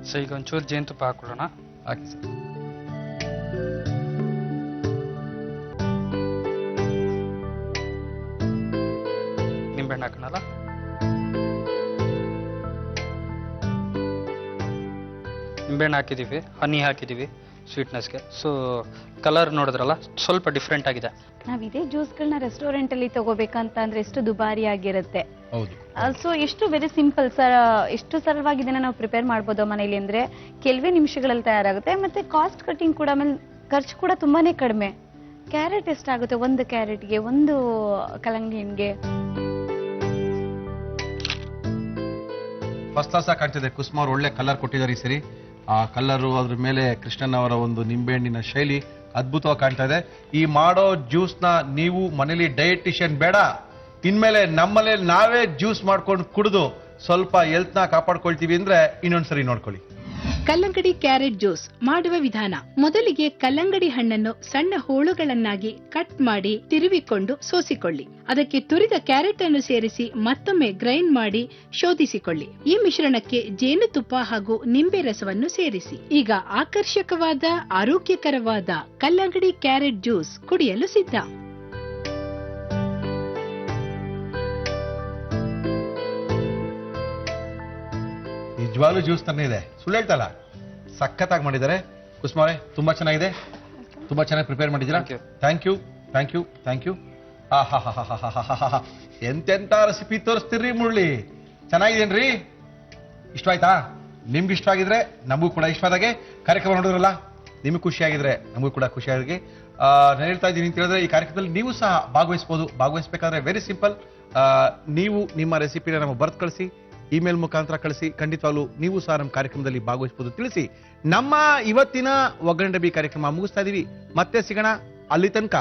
ಸೊ ಈಗ ಒಂಚೂರು ಜೇನುತುಪ್ಪ ಹಾಕೊಳ್ಳೋಣ. ಹಾಕಿ ಸರ್. ನಿಂಬೆಹಣ್ಣು ಹಾಕೋಣಲ್ಲ. ನಿಂಬೆಹಣ್ಣು ಹಾಕಿದ್ದೀವಿ, ಹನಿ ಹಾಕಿದ್ದೀವಿ ಸ್ವೀಟ್ನೆಸ್ಗೆ. ಸೊ ಕಲರ್ ನೋಡಿದ್ರಲ್ಲ, ಸ್ವಲ್ಪ ಡಿಫ್ರೆಂಟ್ ಆಗಿದೆ. ನಾವ್ ಇದೇ ಜ್ಯೂಸ್ಗಳನ್ನ ರೆಸ್ಟೋರೆಂಟ್ ಅಲ್ಲಿ ತಗೋಬೇಕಂತ ಅಂದ್ರೆ ಎಷ್ಟು ದುಬಾರಿ ಆಗಿರುತ್ತೆ. ಹೌದು. ಸೊ ಎಷ್ಟು ವೆರಿ ಸಿಂಪಲ್ ಎಷ್ಟು ಸರಳವಾಗಿ ಇದನ್ನ ನಾವು ಪ್ರಿಪೇರ್ ಮಾಡ್ಬೋದು ಮನೇಲಿ ಅಂದ್ರೆ ಕೆಲವೇ ನಿಮಿಷಗಳಲ್ಲಿ ತಯಾರಾಗುತ್ತೆ. ಮತ್ತೆ ಕಾಸ್ಟ್ ಕಟಿಂಗ್ ಕೂಡ, ಆಮೇಲೆ ಖರ್ಚು ಕೂಡ ತುಂಬಾನೇ ಕಡಿಮೆ. ಕ್ಯಾರೆಟ್ ಎಷ್ಟಾಗುತ್ತೆ ಒಂದು ಕ್ಯಾರೆಟ್ಗೆ, ಒಂದು ಕಲ್ಲಂಗಡಿ ಹಣ್ಣಿಗೆ? ಫಸ್ಟ್ ಕ್ಲಾಸ್ ಆಗಿ ಕಾಣ್ತಿದೆ. ಕುಸುಮ ಅವ್ರು ಒಳ್ಳೆ ಕಲರ್ ಕೊಟ್ಟಿದ್ದಾರೆ ಈ ಸರಿ. ಆ ಕಲರು, ಅದ್ರ ಮೇಲೆ ಕೃಷ್ಣನ್ ಅವರ ಒಂದು ನಿಂಬೆಹಣ್ಣಿನ ಶೈಲಿ ಅದ್ಭುತವಾಗಿ ಕಾಣ್ತಾ ಇದೆ. ಈ ಮಾಡೋ ಜ್ಯೂಸ್ ನ ನೀವು ಮನೇಲಿ ಡಯಟಿಷಿಯನ್ ಬೇಡ, ಇನ್ಮೇಲೆ ನಮ್ಮಲ್ಲಿ ನಾವೇ ಜ್ಯೂಸ್ ಮಾಡ್ಕೊಂಡು ಕುಡಿದು ಸ್ವಲ್ಪ ಹೆಲ್ತ್ ನ ಕಾಪಾಡ್ಕೊಳ್ತೀವಿ ಅಂದ್ರೆ ಇನ್ನೊಂದ್ಸರಿ ನೋಡ್ಕೊಳ್ಳಿ. ಕಲ್ಲಂಗಡಿ ಕ್ಯಾರೆಟ್ ಜ್ಯೂಸ್ ಮಾಡುವ ವಿಧಾನ: ಮೊದಲಿಗೆ ಕಲ್ಲಂಗಡಿ ಹಣ್ಣನ್ನು ಸಣ್ಣ ಹೋಳುಗಳನ್ನಾಗಿ ಕಟ್ ಮಾಡಿ ತಿರುವಿಕೊಂಡು ಸೋಸಿಕೊಳ್ಳಿ. ಅದಕ್ಕೆ ತುರಿದ ಕ್ಯಾರೆಟ್ ಅನ್ನು ಸೇರಿಸಿ ಮತ್ತೊಮ್ಮೆ ಗ್ರೈಂಡ್ ಮಾಡಿ ಶೋಧಿಸಿಕೊಳ್ಳಿ. ಈ ಮಿಶ್ರಣಕ್ಕೆ ಜೇನುತುಪ್ಪ ಹಾಗೂ ನಿಂಬೆ ರಸವನ್ನು ಸೇರಿಸಿ. ಈಗ ಆಕರ್ಷಕವಾದ ಆರೋಗ್ಯಕರವಾದ ಕಲ್ಲಂಗಡಿ ಕ್ಯಾರೆಟ್ ಜ್ಯೂಸ್ ಕುಡಿಯಲು ಸಿದ್ಧ. ನಿಜವಾಗ್ಲೂ ಜ್ಯೂಸ್ ತಾನೇ ಇದೆ, ಸುಳ್ಳು ಹೇಳ್ತಲ್ಲ. ಸಖತ್ತಾಗಿ ಮಾಡಿದ್ದಾರೆ ಕುಸುಮ ಅವರೇ, ತುಂಬಾ ಚೆನ್ನಾಗಿದೆ, ತುಂಬಾ ಚೆನ್ನಾಗಿ ಪ್ರಿಪೇರ್ ಮಾಡಿದ್ದೀರಾ. Thank you. ಎಂತೆಂತ ರೆಸಿಪಿ ತೋರಿಸ್ತೀರಿ ಮುರಳಿ, ಚೆನ್ನಾಗಿದೇನ್ರಿ? ಇಷ್ಟವಾಯ್ತಾ? ನಿಮ್ಗೆ ಇಷ್ಟ ಆಗಿದ್ರೆ ನಮಗೂ ಕೂಡ ಇಷ್ಟವಾದಾಗೆ ಕಾರ್ಯಕ್ರಮ ನೋಡಿದ್ರಲ್ಲ, ನಿಮ್ಗೆ ಖುಷಿ ಆಗಿದ್ರೆ ನಮಗೂ ಕೂಡ ಖುಷಿ ಆಗಿ ನಾನು ಹೇಳ್ತಾ ಇದ್ದೀನಿ ಅಂತ ಹೇಳಿದ್ರೆ, ಈ ಕಾರ್ಯಕ್ರಮದಲ್ಲಿ ನೀವು ಸಹ ಭಾಗವಹಿಸಬಹುದು. ಭಾಗವಹಿಸಬೇಕಾದ್ರೆ ವೆರಿ ಸಿಂಪಲ್, ನೀವು ನಿಮ್ಮ ರೆಸಿಪಿನ ನಮಗೆ ಬರ್ತ್ ಕಳಿಸಿ, ಇಮೇಲ್ ಮುಖಾಂತರ ಕಳಿಸಿ. ಖಂಡಿತವಾಗ್ಲೂ ನೀವು ಸಹ ನಮ್ಮ ಕಾರ್ಯಕ್ರಮದಲ್ಲಿ ಭಾಗವಹಿಸಬಹುದು. ತಿಳಿಸಿ. ನಮ್ಮ ಇವತ್ತಿನ ಒಗ್ಗರಣೆ ಡಬ್ಬಿ ಕಾರ್ಯಕ್ರಮ ಮುಗಿಸ್ತಾ ಇದೀವಿ. ಮತ್ತೆ ಸಿಗೋಣ. ಅಲ್ಲಿ ತನಕ